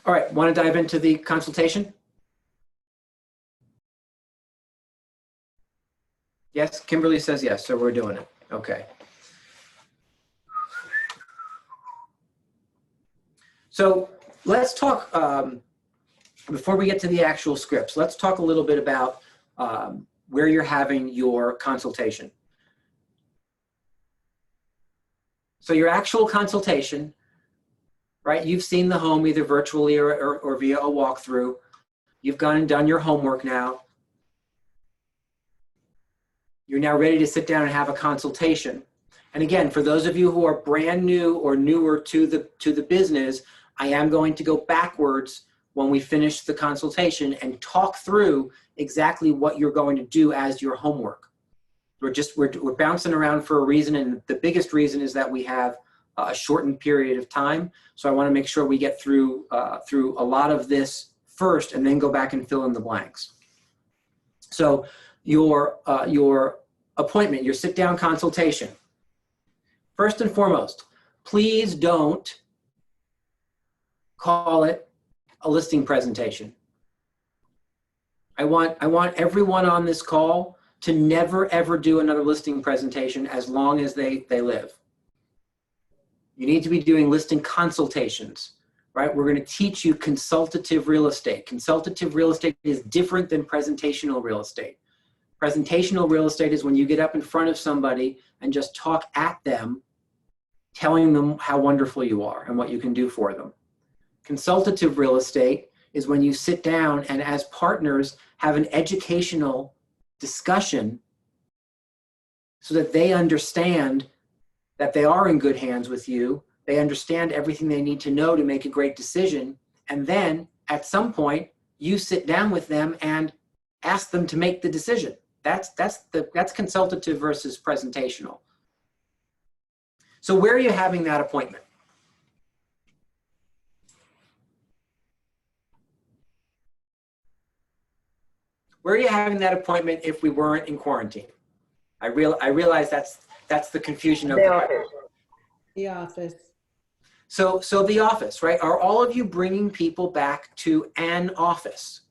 All right, want to dive into the consultation? Yes, Kimberly says yes, so we're doing it. Okay. So let's talk, before we get to the actual scripts, let's talk a little bit about where you're having your consultation. So your actual consultation, right? You've seen the home either virtually or via a walkthrough. You've gone and done your homework now. You're now ready to sit down and have a consultation. And again, for those of you who are brand new or newer to the business, I am going to go backwards when we finish the consultation and talk through exactly what you're going to do as your homework. We're bouncing around for a reason, and the biggest reason is that we have a shortened period of time. So I want to make sure we get through a lot of this first and then go back and fill in the blanks. So your appointment, your sit-down consultation. First and foremost, please don't call it a listing presentation. I want everyone on this call to never ever do another listing presentation as long as they live. You need to be doing listing consultations, right? We're going to teach you consultative real estate. Consultative real estate is different than presentational real estate. Presentational real estate is when you get up in front of somebody and just talk at them, telling them how wonderful you are and what you can do for them. Consultative real estate is when you sit down and as partners have an educational discussion so that they understand that they are in good hands with you. They understand everything they need to know to make a great decision. And then at some point, you sit down with them and ask them to make the decision. That's consultative versus presentational. So where are you having that appointment? Where are you having that appointment if we weren't in quarantine? I realize that's That's the confusion of The the office. The office. So the office, right? Are all of you bringing people back to an office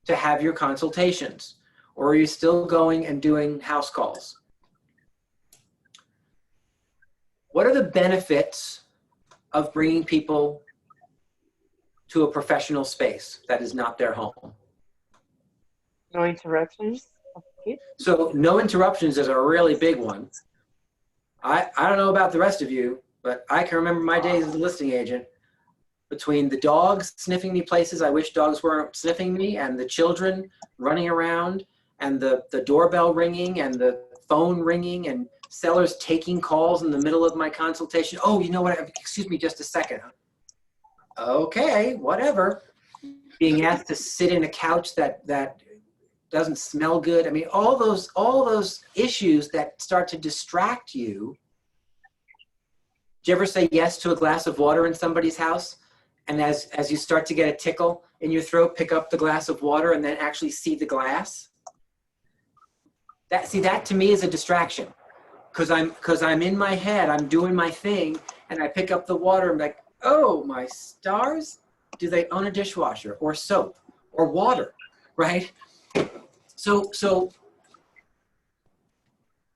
to have your consultations? Or are you still going and doing house calls? What are the benefits of bringing people to a professional space that is not their home? No interruptions. So no interruptions is a really big one. I don't know about the rest of you, but I can remember my days as a listing agent. Between the dogs sniffing me places I wish dogs weren't sniffing me, and the children running around, and the doorbell ringing, and the phone ringing, and sellers taking calls in the middle of my consultation. Oh, you know what? Excuse me just a second. Okay, whatever. Being asked to sit in a couch that doesn't smell good. I mean, all those issues that start to distract you. Do you ever say yes to a glass of water in somebody's house? And as you start to get a tickle in your throat, pick up the glass of water and then actually see the glass? That to me is a distraction. Because I'm in my head, I'm doing my thing, and I pick up the water, I'm like, oh, my stars? Do they own a dishwasher or soap or water, right? So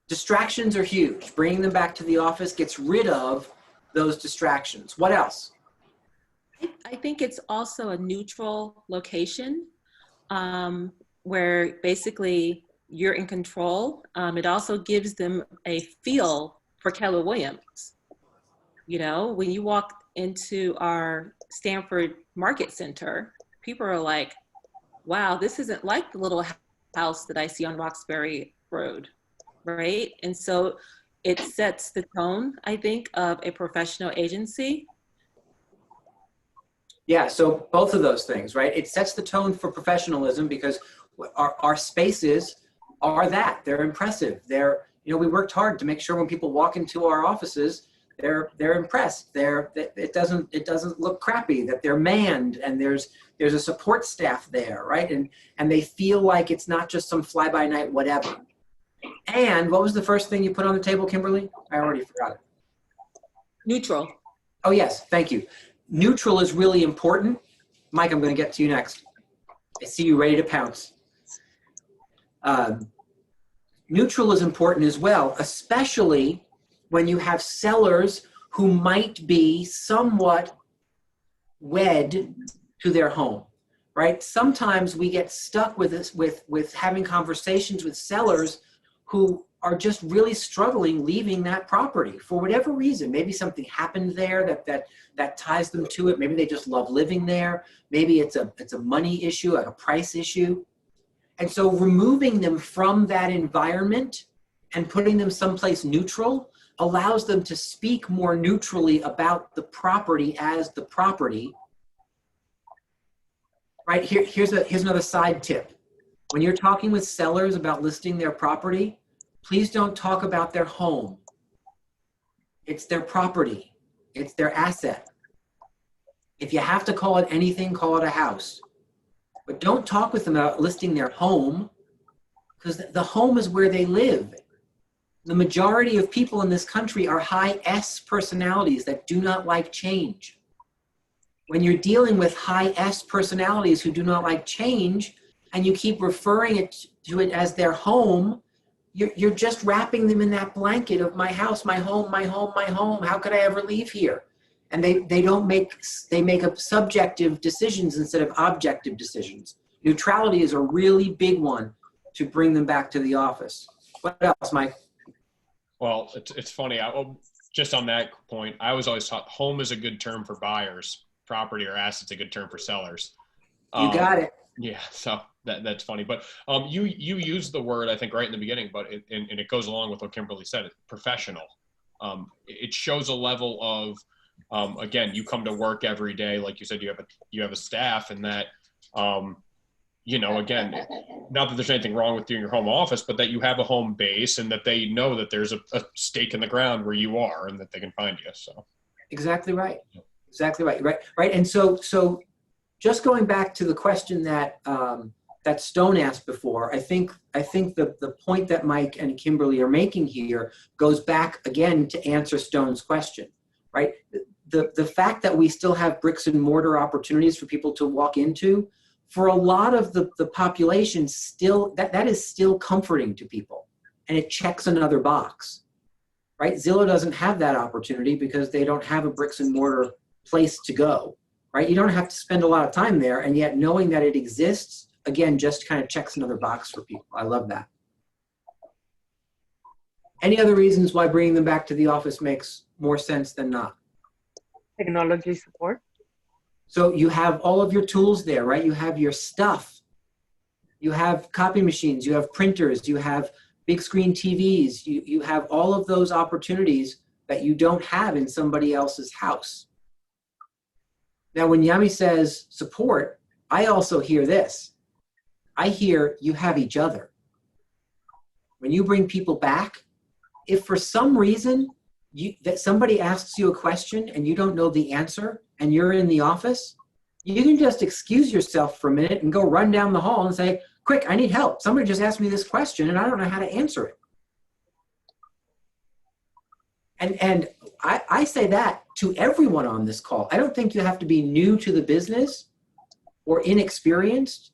distractions are huge. Bringing them back to the office gets rid of those distractions. What else? I think it's also a neutral location where basically you're in control. It also gives them a feel for Keller Williams. You know, when you walk into our Stanford Market Center, people are like, wow, this isn't like the little house that I see on Roxbury Road, right? And so it sets the tone, I think, of a professional agency. Yeah, so both of those things, right? It sets the tone for professionalism because our spaces are that. They're impressive. We worked hard to make sure when people walk into our offices, they're impressed. It doesn't look crappy, that they're manned and there's a support staff there, right? And they feel like it's not just some fly-by-night whatever. And what was the first thing you put on the table, Kimberly? I already forgot it. Neutral. Oh, yes. Thank you. Neutral is really important. Mike, I'm going to get to you next. I see you ready to pounce. Neutral is important as well, especially when you have sellers who might be somewhat wed to their home, right? Sometimes we get stuck with this, with having conversations with sellers who are just really struggling leaving that property for whatever reason. Maybe something happened there that ties them to it. Maybe they just love living there. Maybe it's a money issue, like a price issue. And so removing them from that environment and putting them someplace neutral allows them to speak more neutrally about the property as the property. Right, here's another side tip. When you're talking with sellers about listing their property, please don't talk about their home. It's their property. It's their asset. If you have to call it anything, call it a house. But don't talk with them about listing their home, because the home is where they live. The majority of people in this country are high S personalities that do not like change. When you're dealing with high S personalities who do not like change, and you keep referring to it as their home, you're just wrapping them in that blanket of my house, my home, my home, my home. How could I ever leave here? And they make up subjective decisions instead of objective decisions. Neutrality is a really big one to bring them back to the office. What else, Mike? Well, it's funny. Just on that point, I was always taught home is a good term for buyers, property or assets a good term for sellers. You got it. Yeah, so that's funny. But you used the word, I think, right in the beginning, but it goes along with what Kimberly said, professional. It shows a level of, again, you come to work every day, like you said, you have a staff, and that, again, not that there's anything wrong with doing your home office, but that you have a home base and that they know that there's a stake in the ground where you are and that they can find you. So exactly right. Exactly right. Right. And so just going back to the question that that Stone asked before, I think the point that Mike and Kimberly are making here goes back again to answer Stone's question, right? The fact that we still have bricks and mortar opportunities for people to walk into, for a lot of the population, still that is still comforting to people, and it checks another box, right? Zillow doesn't have that opportunity because they don't have a bricks and mortar place to go, right? You don't have to spend a lot of time there, and yet knowing that it exists, again, just kind of checks another box for people. I love that. Any other reasons why bringing them back to the office makes more sense than not? Technology support. So you have all of your tools there, right? You have your stuff. You have copy machines, you have printers, you have big screen TVs, you have all of those opportunities that you don't have in somebody else's house. Now, when Yami says support, I also hear this. I hear you have each other. When you bring people back, if for some reason that somebody asks you a question and you don't know the answer and you're in the office, you can just excuse yourself for a minute and go run down the hall and say, quick, I need help. Somebody just asked me this question and I don't know how to answer it. And I say that to everyone on this call. I don't think you have to be new to the business or inexperienced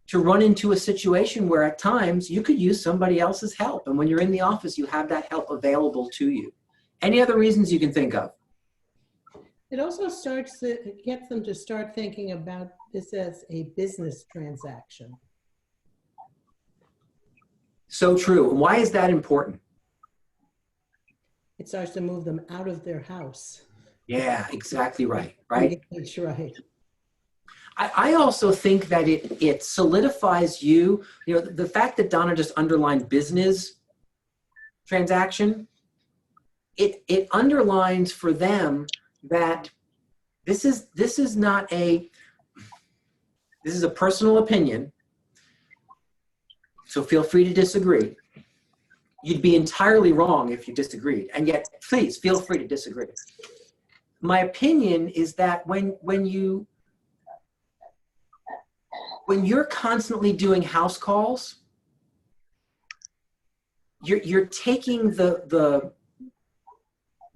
to run into a situation where at times you could use somebody else's help. And when you're in the office, you have that help available to you. Any other reasons you can think of? It also gets them to start thinking about this as a business transaction. So true. And why is that important? It starts to move them out of their house. Yeah, exactly right. Right. That's right. I also think that it solidifies you, the fact that Donna just underlined business transaction, it underlines for them that this is a personal opinion. So feel free to disagree. You'd be entirely wrong if you disagreed, and yet please feel free to disagree. My opinion is that when you're constantly doing house calls, you're taking the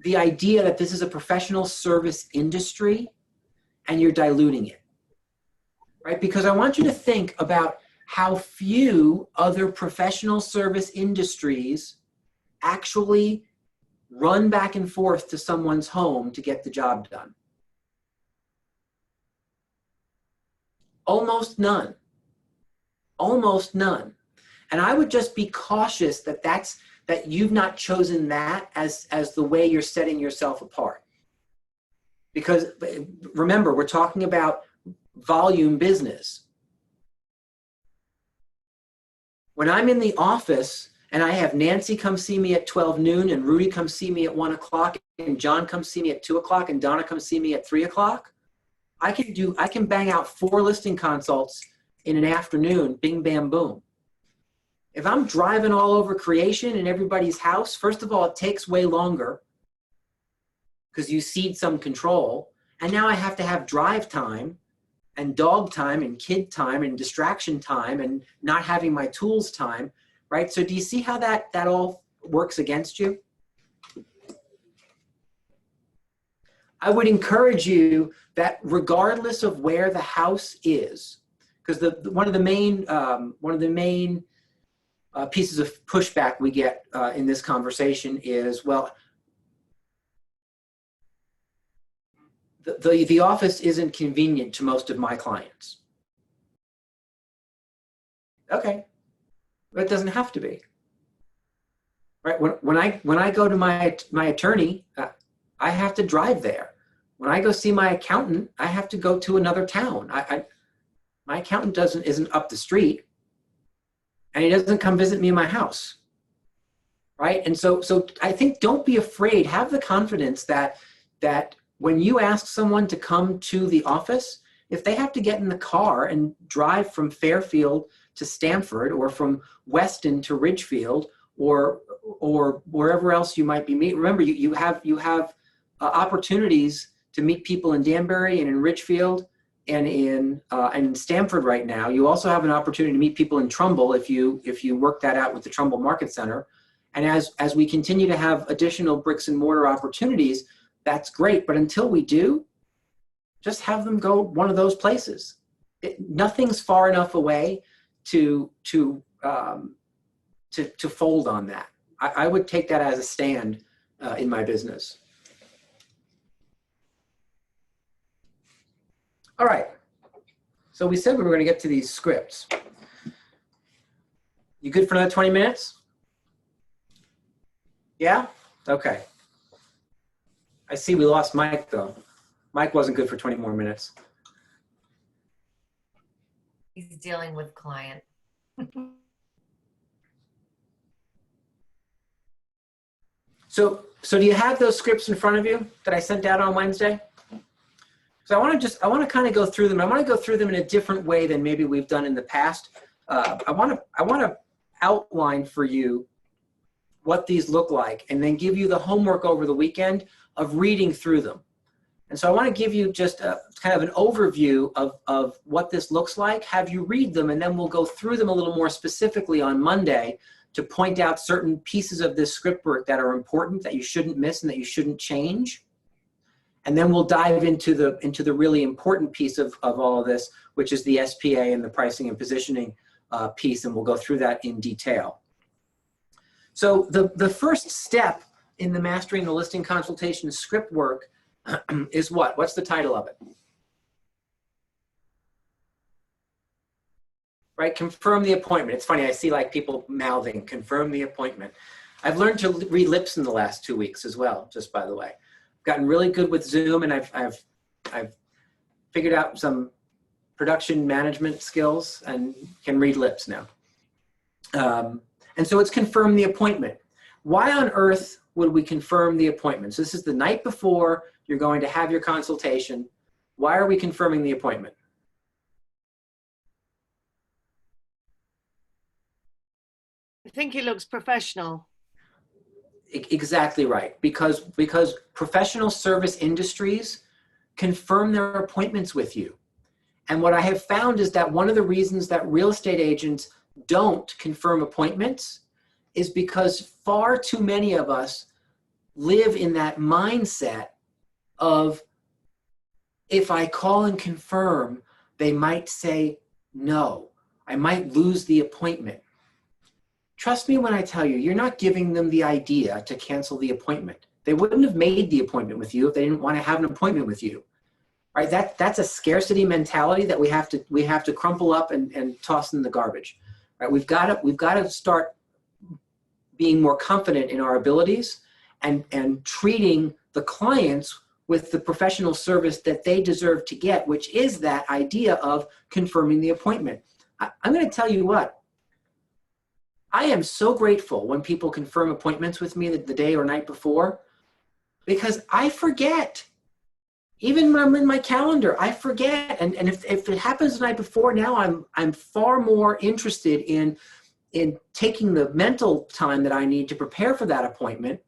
idea that this is a professional service industry and you're diluting it, right? Because I want you to think about how few other professional service industries actually run back and forth to someone's home to get the job done. Almost none. Almost none. And I would just be cautious that you've not chosen that as the way you're setting yourself apart. Because remember, we're talking about volume business. When I'm in the office and I have Nancy come see me at 12 noon and Rudy come see me at 1 o'clock and John come see me at 2 o'clock and Donna come see me at 3 o'clock, I can bang out 4 listing consults in an afternoon, bing, bam, boom. If I'm driving all over creation in everybody's house, first of all, it takes way longer because you cede some control. And now I have to have drive time and dog time and kid time and distraction time and not having my tools time, right? So do you see how that all works against you? I would encourage you that regardless of where the house is, because one of the main pieces of pushback we get in this conversation is, well, the office isn't convenient to most of my clients. Okay, but it doesn't have to be. Right? When I go to my attorney, I have to drive there. When I go see my accountant, I have to go to another town. My accountant isn't up the street, and he doesn't come visit me in my house, right? And so I think don't be afraid. Have the confidence that when you ask someone to come to the office, if they have to get in the car and drive from Fairfield to Stamford or from Weston to Ridgefield or wherever else you might be meeting, remember you have opportunities to meet people in Danbury and in Ridgefield and in Stamford right now. You also have an opportunity to meet people in Trumbull if you work that out with the Trumbull Market Center. And as we continue to have additional bricks and mortar opportunities, that's great. But until we do, just have them go one of those places. Nothing's far enough away to fold on that. I would take that as a stand in my business. All right. So we said we were going to get to these scripts. You good for another 20 minutes? Yeah? Okay. I see we lost Mike, though. Mike wasn't good for 20 more minutes. He's dealing with client. So do you have those scripts in front of you that I sent out on Wednesday? So I want to kind of go through them. I want to go through them in a different way than maybe we've done in the past. I want to outline for you what these look like, and then give you the homework over the weekend of reading through them. And so I want to give you just a kind of an overview of what this looks like, have you read them, and then we'll go through them a little more specifically on Monday to point out certain pieces of this script work that are important, that you shouldn't miss and that you shouldn't change. And then we'll dive into the really important piece of all of this, which is the SPA and the pricing and positioning piece, and we'll go through that in detail. So the first step in the Mastering the Listing Consultation script work is what? What's the title of it? Right, confirm the appointment. It's funny, I see like people mouthing, confirm the appointment. I've learned to read lips in the last 2 weeks as well, just by the way. I've gotten really good with Zoom, and I've figured out some production management skills and can read lips now. And so it's confirm the appointment. Why on earth would we confirm the appointment? So this is the night before you're going to have your consultation. Why are we confirming the appointment? I think it looks professional. Exactly right. Because professional service industries confirm their appointments with you. And what I have found is that one of the reasons that real estate agents don't confirm appointments is because far too many of us live in that mindset of, if I call and confirm, they might say no. I might lose the appointment. Trust me when I tell you, you're not giving them the idea to cancel the appointment. They wouldn't have made the appointment with you if they didn't want to have an appointment with you. Right? That's a scarcity mentality that we have to crumple up and toss in the garbage. Right? We've got to start being more confident in our abilities and treating the clients with the professional service that they deserve to get, which is that idea of confirming the appointment. I'm going to tell you what, I am so grateful when people confirm appointments with me the day or night before, because I forget. Even when I'm in my calendar, I forget. And if it happens the night before, now I'm far more interested in taking the mental time that I need to prepare for that appointment.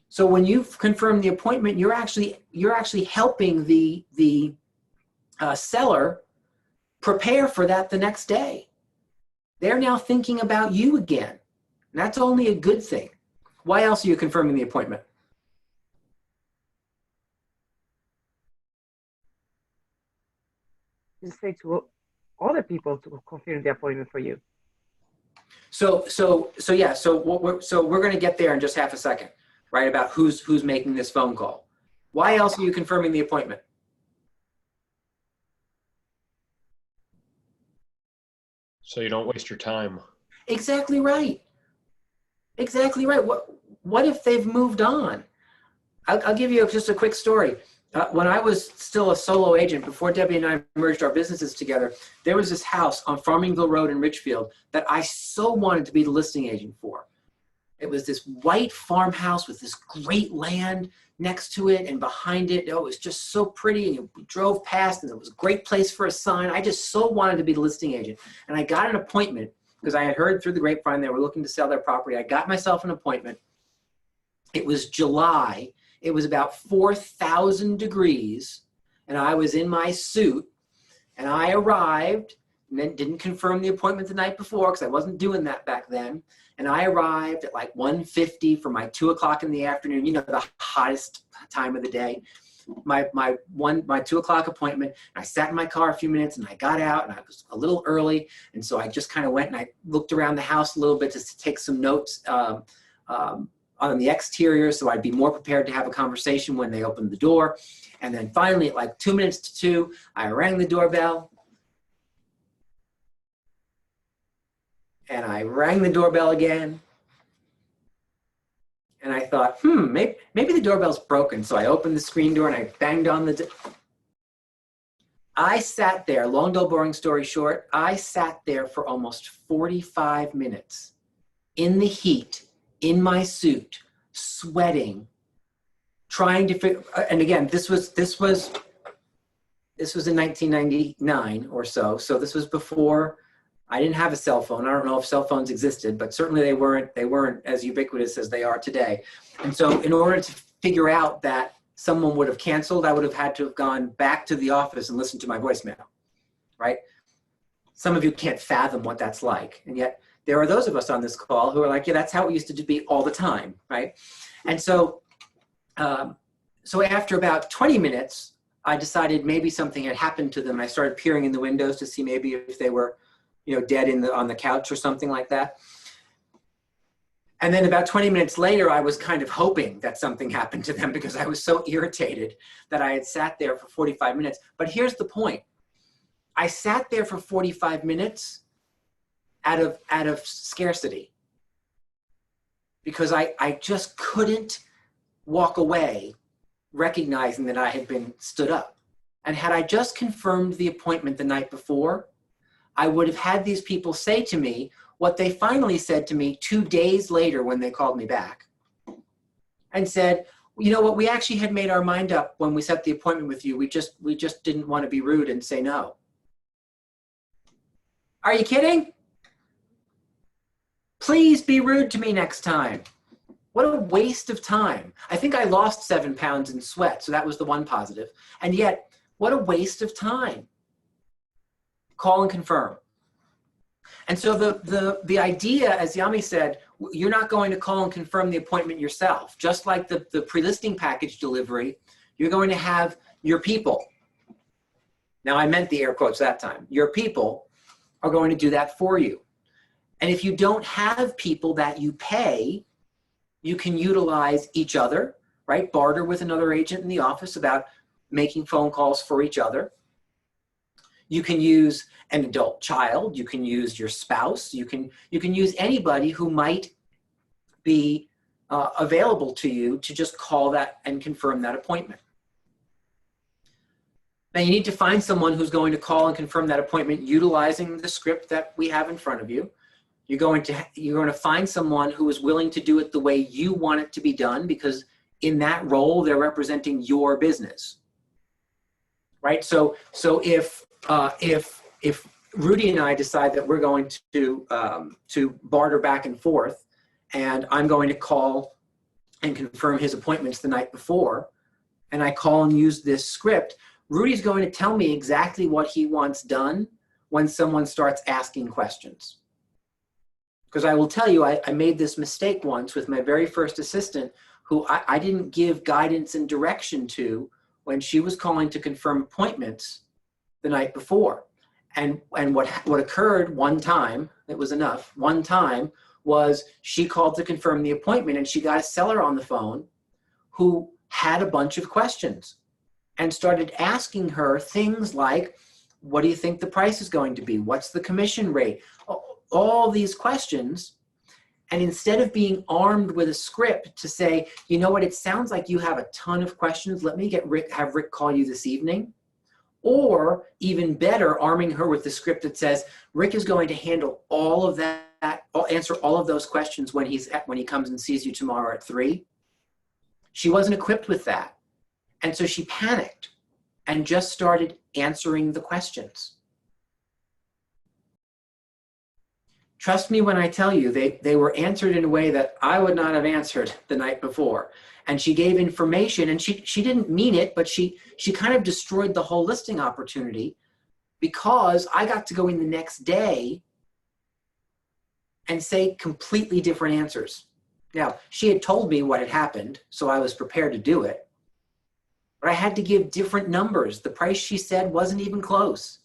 So when you confirm the appointment, you're actually helping the seller prepare for that the next day. They're now thinking about you again. And that's only a good thing. Why else are you confirming the appointment? Just say to other people to confirm the appointment for you. So we're going to get there in just half a second, right? About who's making this phone call. Why else are you confirming the appointment? So you don't waste your time. Exactly right. Exactly right. What if they've moved on? I'll give you just a quick story. When I was still a solo agent, before Debbie and I merged our businesses together, there was this house on Farmingville Road in Richfield that I so wanted to be the listing agent for. It was this white farmhouse with this great land next to it and behind it. Oh, it was just so pretty, and we drove past, and it was a great place for a sign. I just so wanted to be the listing agent. And I got an appointment because I had heard through the grapevine they were looking to sell their property. I got myself an appointment. It was July. It was about 4,000 degrees. and I was in my suit, and I arrived, and then didn't confirm the appointment the night before because I wasn't doing that back then. And I arrived at like 1:50 for my 2 o'clock in the afternoon, you know, the hottest time of the day. My 2 o'clock appointment. I sat in my car a few minutes and I got out, and I was a little early. And so I just kind of went and I looked around the house a little bit just to take some notes on the exterior, so I'd be more prepared to have a conversation when they opened the door. And then finally, at like 2 minutes to 2, I rang the doorbell. And I rang the doorbell again. And I thought, maybe the doorbell's broken. So I opened the screen door and I banged on the door. I sat there, long, dull, boring story short, I sat there for almost 45 minutes in the heat, in my suit, sweating, trying to figure, and again, this was in 1999 or so. So this was before, I didn't have a cell phone. I don't know if cell phones existed, but certainly they weren't as ubiquitous as they are today. And so in order to figure out that someone would have canceled, I would have had to have gone back to the office and listened to my voicemail, right? Some of you can't fathom what that's like. And yet there are those of us on this call who are like, yeah, that's how it used to be all the time, right? And so, so after about 20 minutes, I decided maybe something had happened to them. I started peering in the windows to see maybe if they were, you know, dead on the couch or something like that. And then about 20 minutes later, I was kind of hoping that something happened to them because I was so irritated that I had sat there for 45 minutes. But here's the point. I sat there for 45 minutes out of scarcity because I just couldn't walk away recognizing that I had been stood up. And had I just confirmed the appointment the night before, I would have had these people say to me what they finally said to me 2 days later when they called me back and said, you know what, we actually had made our mind up when we set the appointment with you. We just didn't want to be rude and say no. Are you kidding? Please be rude to me next time. What a waste of time. I think I lost 7 pounds in sweat, so that was the one positive. And yet, what a waste of time. Call and confirm. And so the idea, as Yami said, you're not going to call and confirm the appointment yourself. Just like the pre-listing package delivery, you're going to have your people. Now I meant the air quotes that time. Your people are going to do that for you. And if you don't have people that you pay, you can utilize each other, right? Barter with another agent in the office about making phone calls for each other. You can use an adult child, you can use your spouse, you can use anybody who might be available to you to just call that and confirm that appointment. Now you need to find someone who's going to call and confirm that appointment utilizing the script that we have in front of you. You're going to find someone who is willing to do it the way you want it to be done, because in that role, they're representing your business, right? So if Rudy and I decide that we're going to barter back and forth, and I'm going to call and confirm his appointments the night before, and I call and use this script, Rudy's going to tell me exactly what he wants done when someone starts asking questions. Because I will tell you, I made this mistake once with my very first assistant, who I didn't give guidance and direction to when she was calling to confirm appointments the night before. And what occurred one time, it was enough, one time was she called to confirm the appointment and she got a seller on the phone who had a bunch of questions and started asking her things like, what do you think the price is going to be? What's the commission rate? All these questions. And instead of being armed with a script to say, you know what, it sounds like you have a ton of questions. Let me have Rick call you this evening. Or even better, arming her with the script that says, Rick is going to handle all of that, answer all of those questions when he comes and sees you tomorrow at 3. She wasn't equipped with that. And so she panicked and just started answering the questions. Trust me when I tell you, they were answered in a way that I would not have answered the night before. And she gave information, and she didn't mean it, but she kind of destroyed the whole listing opportunity, because I got to go in the next day and say completely different answers. Now, she had told me what had happened, so I was prepared to do it. But I had to give different numbers. The price she said wasn't even close.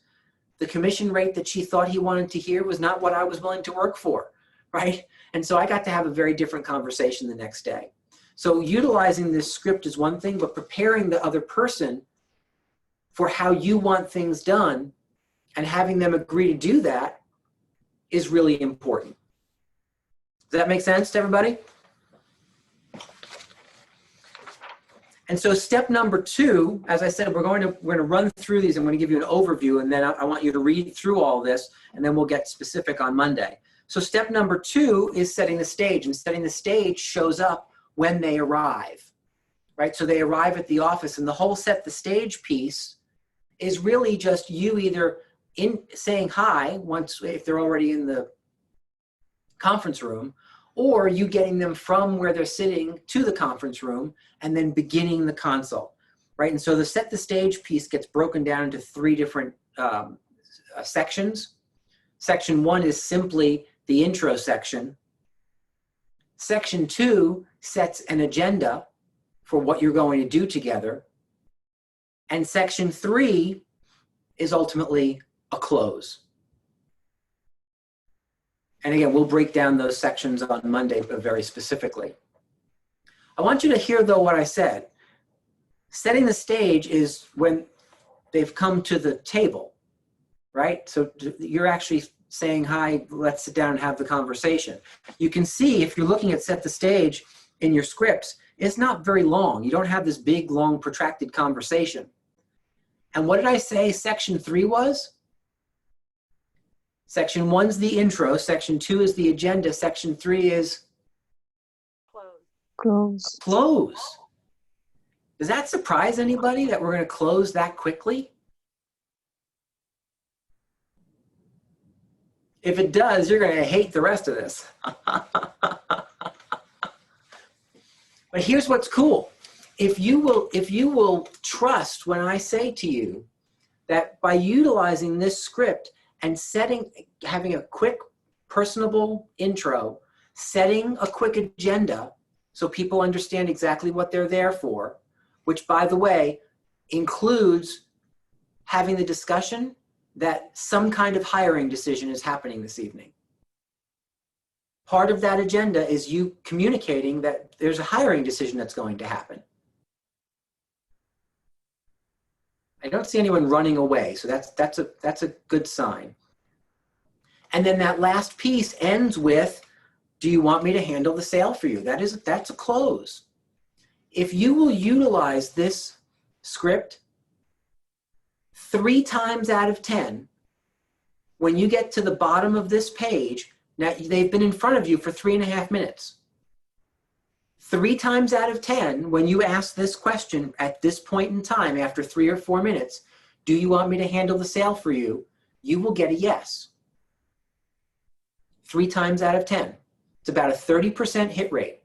The commission rate that she thought he wanted to hear was not what I was willing to work for, right? And so I got to have a very different conversation the next day. So utilizing this script is one thing, but preparing the other person for how you want things done and having them agree to do that is really important. Does that make sense to everybody? And so step number 2, as I said, we're going to run through these. I'm going to give you an overview, and then I want you to read through all this, and then we'll get specific on Monday. So step number 2 is setting the stage, and setting the stage shows up when they arrive, right? So they arrive at the office, and the whole set the stage piece is really just you either in saying hi once, if they're already in the conference room, or you getting them from where they're sitting to the conference room and then beginning the consult, right? And so the set the stage piece gets broken down into 3 different sections. Section 1 is simply the intro section. Section 2 sets an agenda for what you're going to do together. And section 3 is ultimately a close. And again, we'll break down those sections on Monday very specifically. I want you to hear, though, what I said. Setting the stage is when they've come to the table, right? So you're actually saying, hi, let's sit down and have the conversation. You can see, if you're looking at set the stage in your scripts, it's not very long. You don't have this big, long, protracted conversation. And what did I say section 3 was? Section 1's the intro, section 2 is the agenda, section 3 is Close. Close. Does that surprise anybody that we're going to close that quickly? If it does, you're going to hate the rest of this. But here's what's cool. If you will trust when I say to you that by utilizing this script and having a quick, personable intro, setting a quick agenda so people understand exactly what they're there for, which, by the way, includes having the discussion that some kind of hiring decision is happening this evening. Part of that agenda is you communicating that there's a hiring decision that's going to happen. I don't see anyone running away, so that's a good sign. And then that last piece ends with, do you want me to handle the sale for you? That's a close. If you will utilize this script 3 times out of 10, when you get to the bottom of this page, now they've been in front of you for 3.5 minutes. 3 times out of 10, when you ask this question at this point in time, after 3 or 4 minutes, do you want me to handle the sale for you? You will get a yes. 3 times out of 10. It's about a 30% hit rate.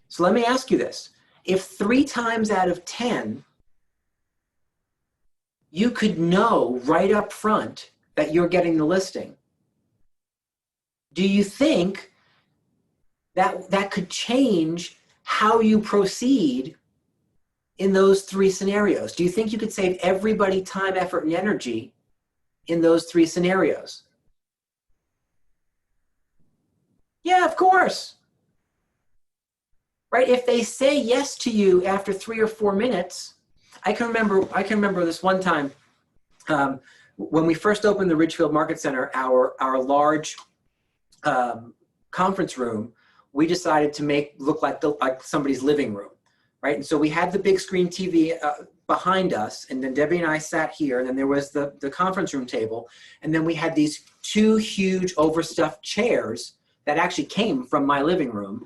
So let me ask you this. If 3 times out of 10, you could know right up front that you're getting the listing, do you think that could change how you proceed in those 3 scenarios? Do you think you could save everybody time, effort, and energy in those 3 scenarios? Yeah, of course. Right? If they say yes to you after 3 or 4 minutes, I can remember this one time when we first opened the Ridgefield Market Center, our large conference room, we decided to look like somebody's living room, right? And so we had the big screen TV behind us, and then Debbie and I sat here, and then there was the conference room table, and then we had these 2 huge overstuffed chairs that actually came from my living room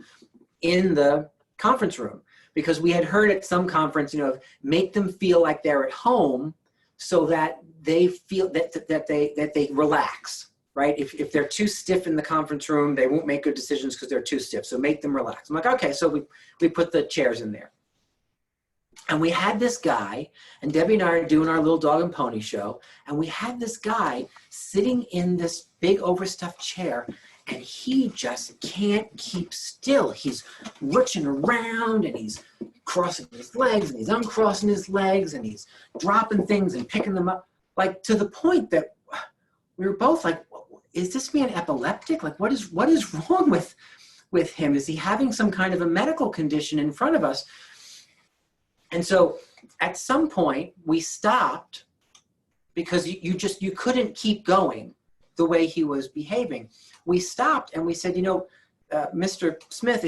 in the conference room, because we had heard at some conference, make them feel like they're at home so that they feel that they relax, right? If they're too stiff in the conference room, they won't make good decisions because they're too stiff. So make them relax. I'm like, okay, so we put the chairs in there. And we had this guy, and Debbie and I are doing our little dog and pony show, and we had this guy sitting in this big overstuffed chair, and he just can't keep still. He's lurching around, and he's crossing his legs, and he's uncrossing his legs, and he's dropping things and picking them up, like to the point that we were both like, is this man epileptic? Like, what is wrong with him? Is he having some kind of a medical condition in front of us? And so at some point we stopped because you couldn't keep going the way he was behaving. We stopped and we said, Mr. Smith,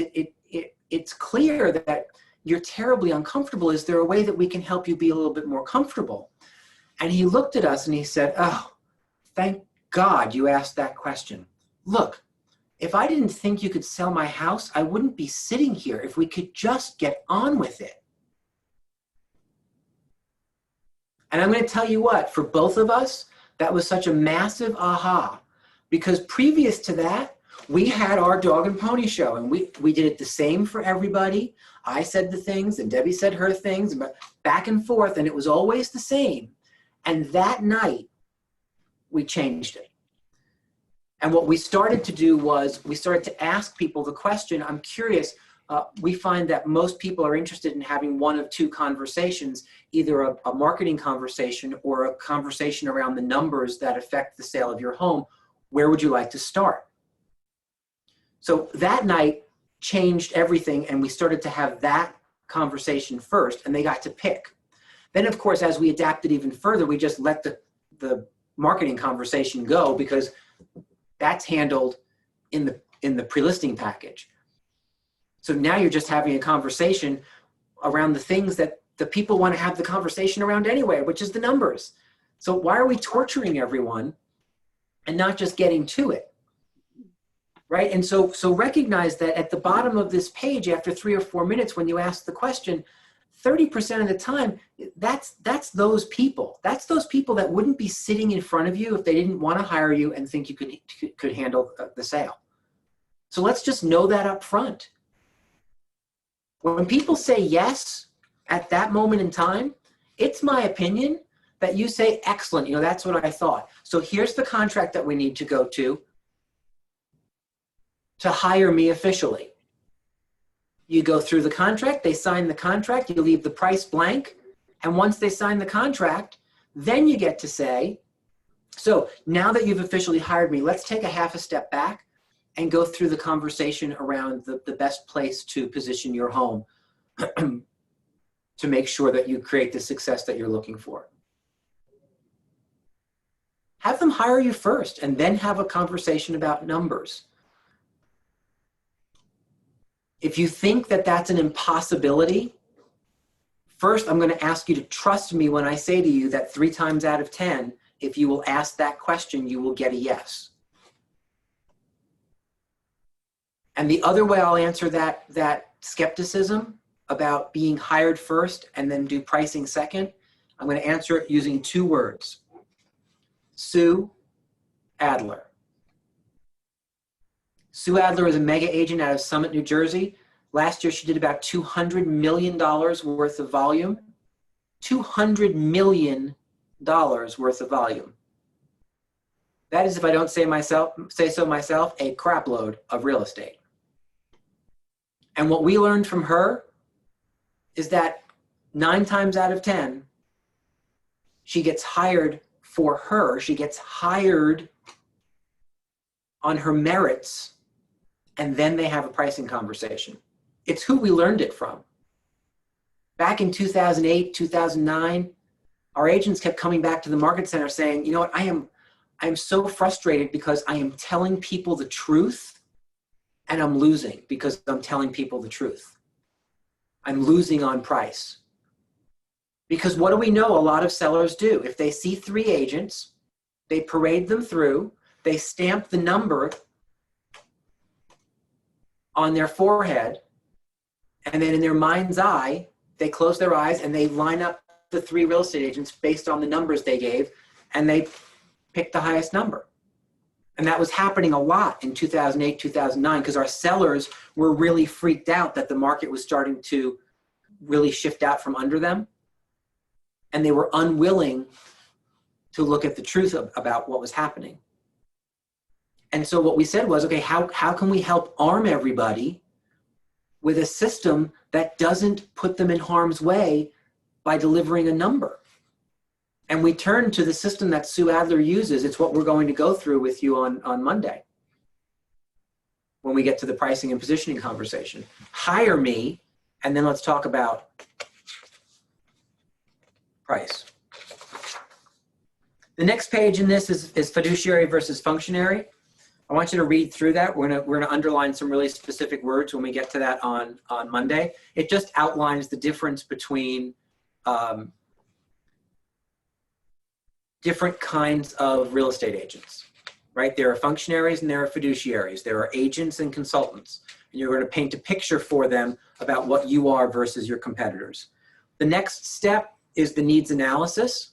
it's clear that you're terribly uncomfortable. Is there a way that we can help you be a little bit more comfortable? And he looked at us and he said, oh, thank God you asked that question. Look, if I didn't think you could sell my house, I wouldn't be sitting here if we could just get on with it. And I'm going to tell you what, for both of us, that was such a massive aha, because previous to that, we had our dog and pony show, and we did it the same for everybody. I said the things, and Debbie said her things, back and forth, and it was always the same. And that night, we changed it. And what we started to do was we started to ask people the question, I'm curious, we find that most people are interested in having one of two conversations, either a marketing conversation or a conversation around the numbers that affect the sale of your home. Where would you like to start? So that night changed everything, and we started to have that conversation first, and they got to pick. Then, of course, as we adapted even further, we just let the marketing conversation go, because that's handled in the pre-listing package. So now you're just having a conversation around the things that the people want to have the conversation around anyway, which is the numbers. So why are we torturing everyone and not just getting to it? Right? And so recognize that at the bottom of this page, after 3 or 4 minutes, when you ask the question, 30% of the time, that's those people. That's those people that wouldn't be sitting in front of you if they didn't want to hire you and think you could handle the sale. So let's just know that up front. When people say yes at that moment in time, it's my opinion that you say, excellent, that's what I thought. So here's the contract that we need to go to hire me officially. You go through the contract, they sign the contract, you leave the price blank, and once they sign the contract, then you get to say, so now that you've officially hired me, let's take a half a step back and go through the conversation around the best place to position your home to make sure that you create the success that you're looking for. Have them hire you first and then have a conversation about numbers. If you think that that's an impossibility, first I'm going to ask you to trust me when I say to you that 3 times out of 10, if you will ask that question, you will get a yes. And the other way I'll answer that skepticism about being hired first and then do pricing second, I'm going to answer it using 2 words. Sue Adler. Sue Adler is a mega agent out of Summit, New Jersey. Last year, she did about $200 million worth of volume. $200 million worth of volume. That is, if I don't say so myself, a crap load of real estate. And what we learned from her is that 9 times out of 10, she gets hired for her. She gets hired on her merits, and then they have a pricing conversation. It's who we learned it from. Back in 2008, 2009, our agents kept coming back to the market center saying, you know what, I am so frustrated because I am telling people the truth and I'm losing because I'm telling people the truth. I'm losing on price. Because what do we know a lot of sellers do? If they see 3 agents, they parade them through, they stamp the number on their forehead, and then in their mind's eye, they close their eyes and they line up the 3 real estate agents based on the numbers they gave, and they pick the highest number. And that was happening a lot in 2008, 2009, because our sellers were really freaked out that the market was starting to really shift out from under them. And they were unwilling to look at the truth about what was happening. And so what we said was, okay, how can we help arm everybody with a system that doesn't put them in harm's way by delivering a number? And we turned to the system that Sue Adler uses. It's what we're going to go through with you on Monday when we get to the pricing and positioning conversation. Hire me, and then let's talk about price. The next page in this is fiduciary versus functionary. I want you to read through that. We're gonna underline some really specific words when we get to that on Monday. It just outlines the difference between different kinds of real estate agents, right? There are functionaries and there are fiduciaries. There are agents and consultants. And you're going to paint a picture for them about what you are versus your competitors. The next step is the needs analysis.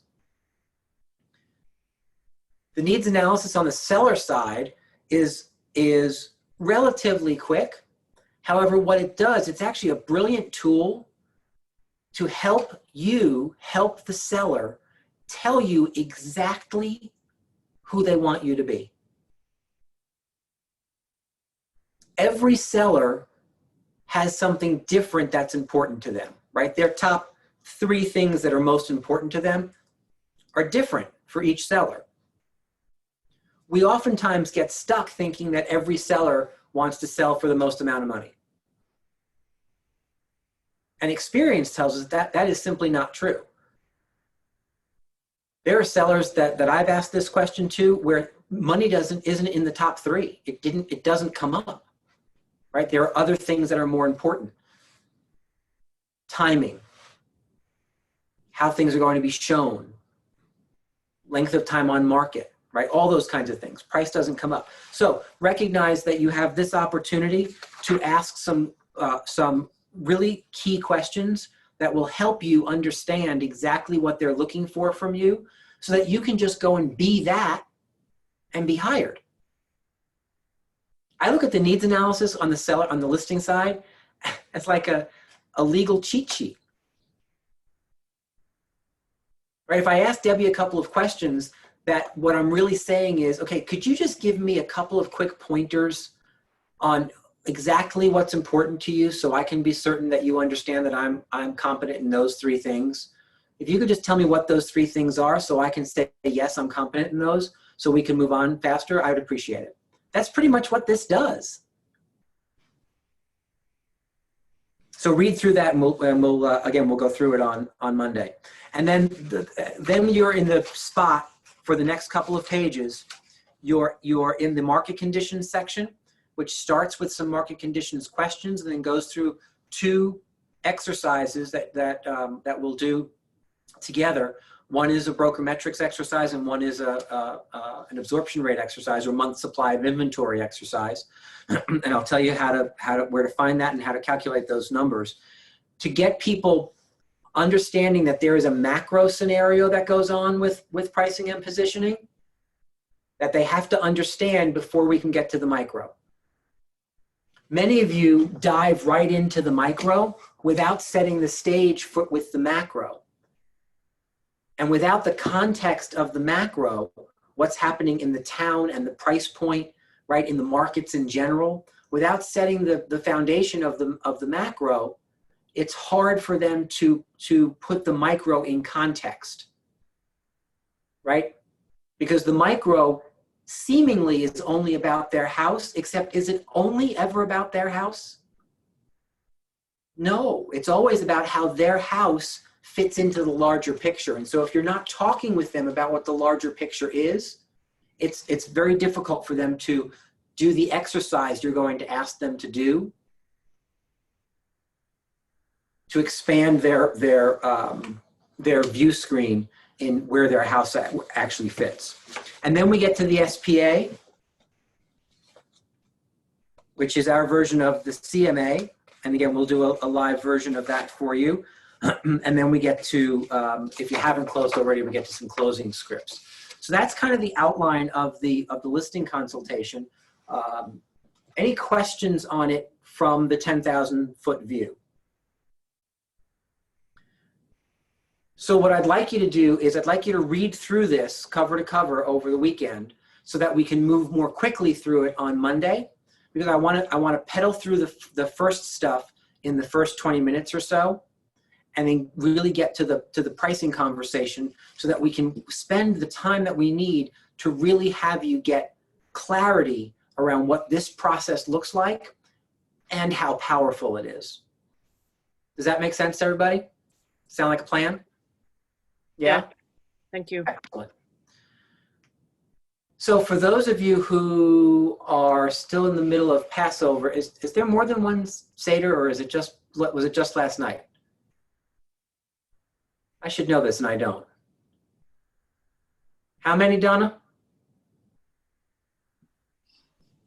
The needs analysis on the seller side is relatively quick. However, what it does, it's actually a brilliant tool to help you help the seller tell you exactly who they want you to be. Every seller has something different that's important to them, right? Their top 3 things that are most important to them are different for each seller. We oftentimes get stuck thinking that every seller wants to sell for the most amount of money. And experience tells us that that is simply not true. There are sellers that I've asked this question to where money isn't in the top 3. It doesn't come up, right? There are other things that are more important. Timing, how things are going to be shown, length of time on market, right? All those kinds of things. Price doesn't come up. So recognize that you have this opportunity to ask some really key questions that will help you understand exactly what they're looking for from you so that you can just go and be that and be hired. I look at the needs analysis on the listing side as like a legal cheat sheet. Right? If I ask Debbie a couple of questions, that what I'm really saying is, okay, could you just give me a couple of quick pointers on exactly what's important to you so I can be certain that you understand that I'm competent in those 3 things? If you could just tell me what those 3 things are so I can say, yes, I'm competent in those so we can move on faster, I would appreciate it. That's pretty much what this does. So read through that and we'll go through it on Monday. And then you're in the spot for the next couple of pages. You're in the market conditions section, which starts with some market conditions questions and then goes through 2 exercises that we'll do together. One is a broker metrics exercise and one is an absorption rate exercise or month supply of inventory exercise. And I'll tell you where to find that and how to calculate those numbers to get people understanding that there is a macro scenario that goes on with pricing and positioning that they have to understand before we can get to the micro. Many of you dive right into the micro without setting the stage with the macro. And without the context of the macro, what's happening in the town and the price point, right, in the markets in general, without setting the foundation of the macro, it's hard for them to put the micro in context, right? Because the micro seemingly is only about their house, except is it only ever about their house? No, it's always about how their house fits into the larger picture. And so if you're not talking with them about what the larger picture is, it's very difficult for them to do the exercise you're going to ask them to do to expand their view screen in where their house actually fits. And then we get to the SPA, which is our version of the CMA. And again, we'll do a live version of that for you. And then we get to, if you haven't closed already, we get to some closing scripts. So that's kind of the outline of the listing consultation. Any questions on it from the 10,000-foot view? So what I'd like you to do is I'd like you to read through this cover to cover over the weekend so that we can move more quickly through it on Monday, because I want to pedal through the first stuff in the first 20 minutes or so, and then really get to the pricing conversation so that we can spend the time that we need to really have you get clarity around what this process looks like and how powerful it is. Does that make sense to everybody? Sound like a plan? Yeah? Thank you. Excellent. So for those of you who are still in the middle of Passover, is there more than one Seder, or was it just last night? I should know this and I don't. How many, Donna?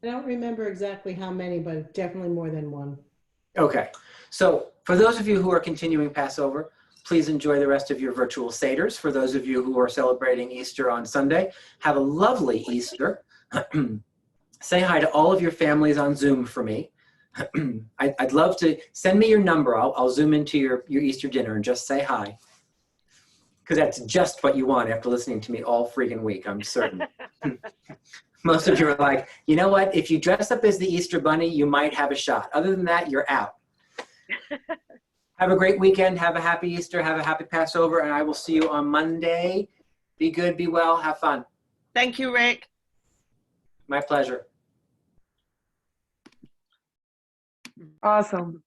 I don't remember exactly how many, but definitely more than one. Okay. So for those of you who are continuing Passover, please enjoy the rest of your virtual Seders. For those of you who are celebrating Easter on Sunday, have a lovely Easter. Say hi to all of your families on Zoom for me. I'd love to send me your number. I'll Zoom into your Easter dinner and just say hi. Because that's just what you want after listening to me all freaking week, I'm certain. Most of you are like, you know what? If you dress up as the Easter Bunny, you might have a shot. Other than that, you're out. Have a great weekend. Have a happy Easter. Have a happy Passover. And I will see you on Monday. Be good. Be well. Have fun. Thank you, Rick. My pleasure. Awesome.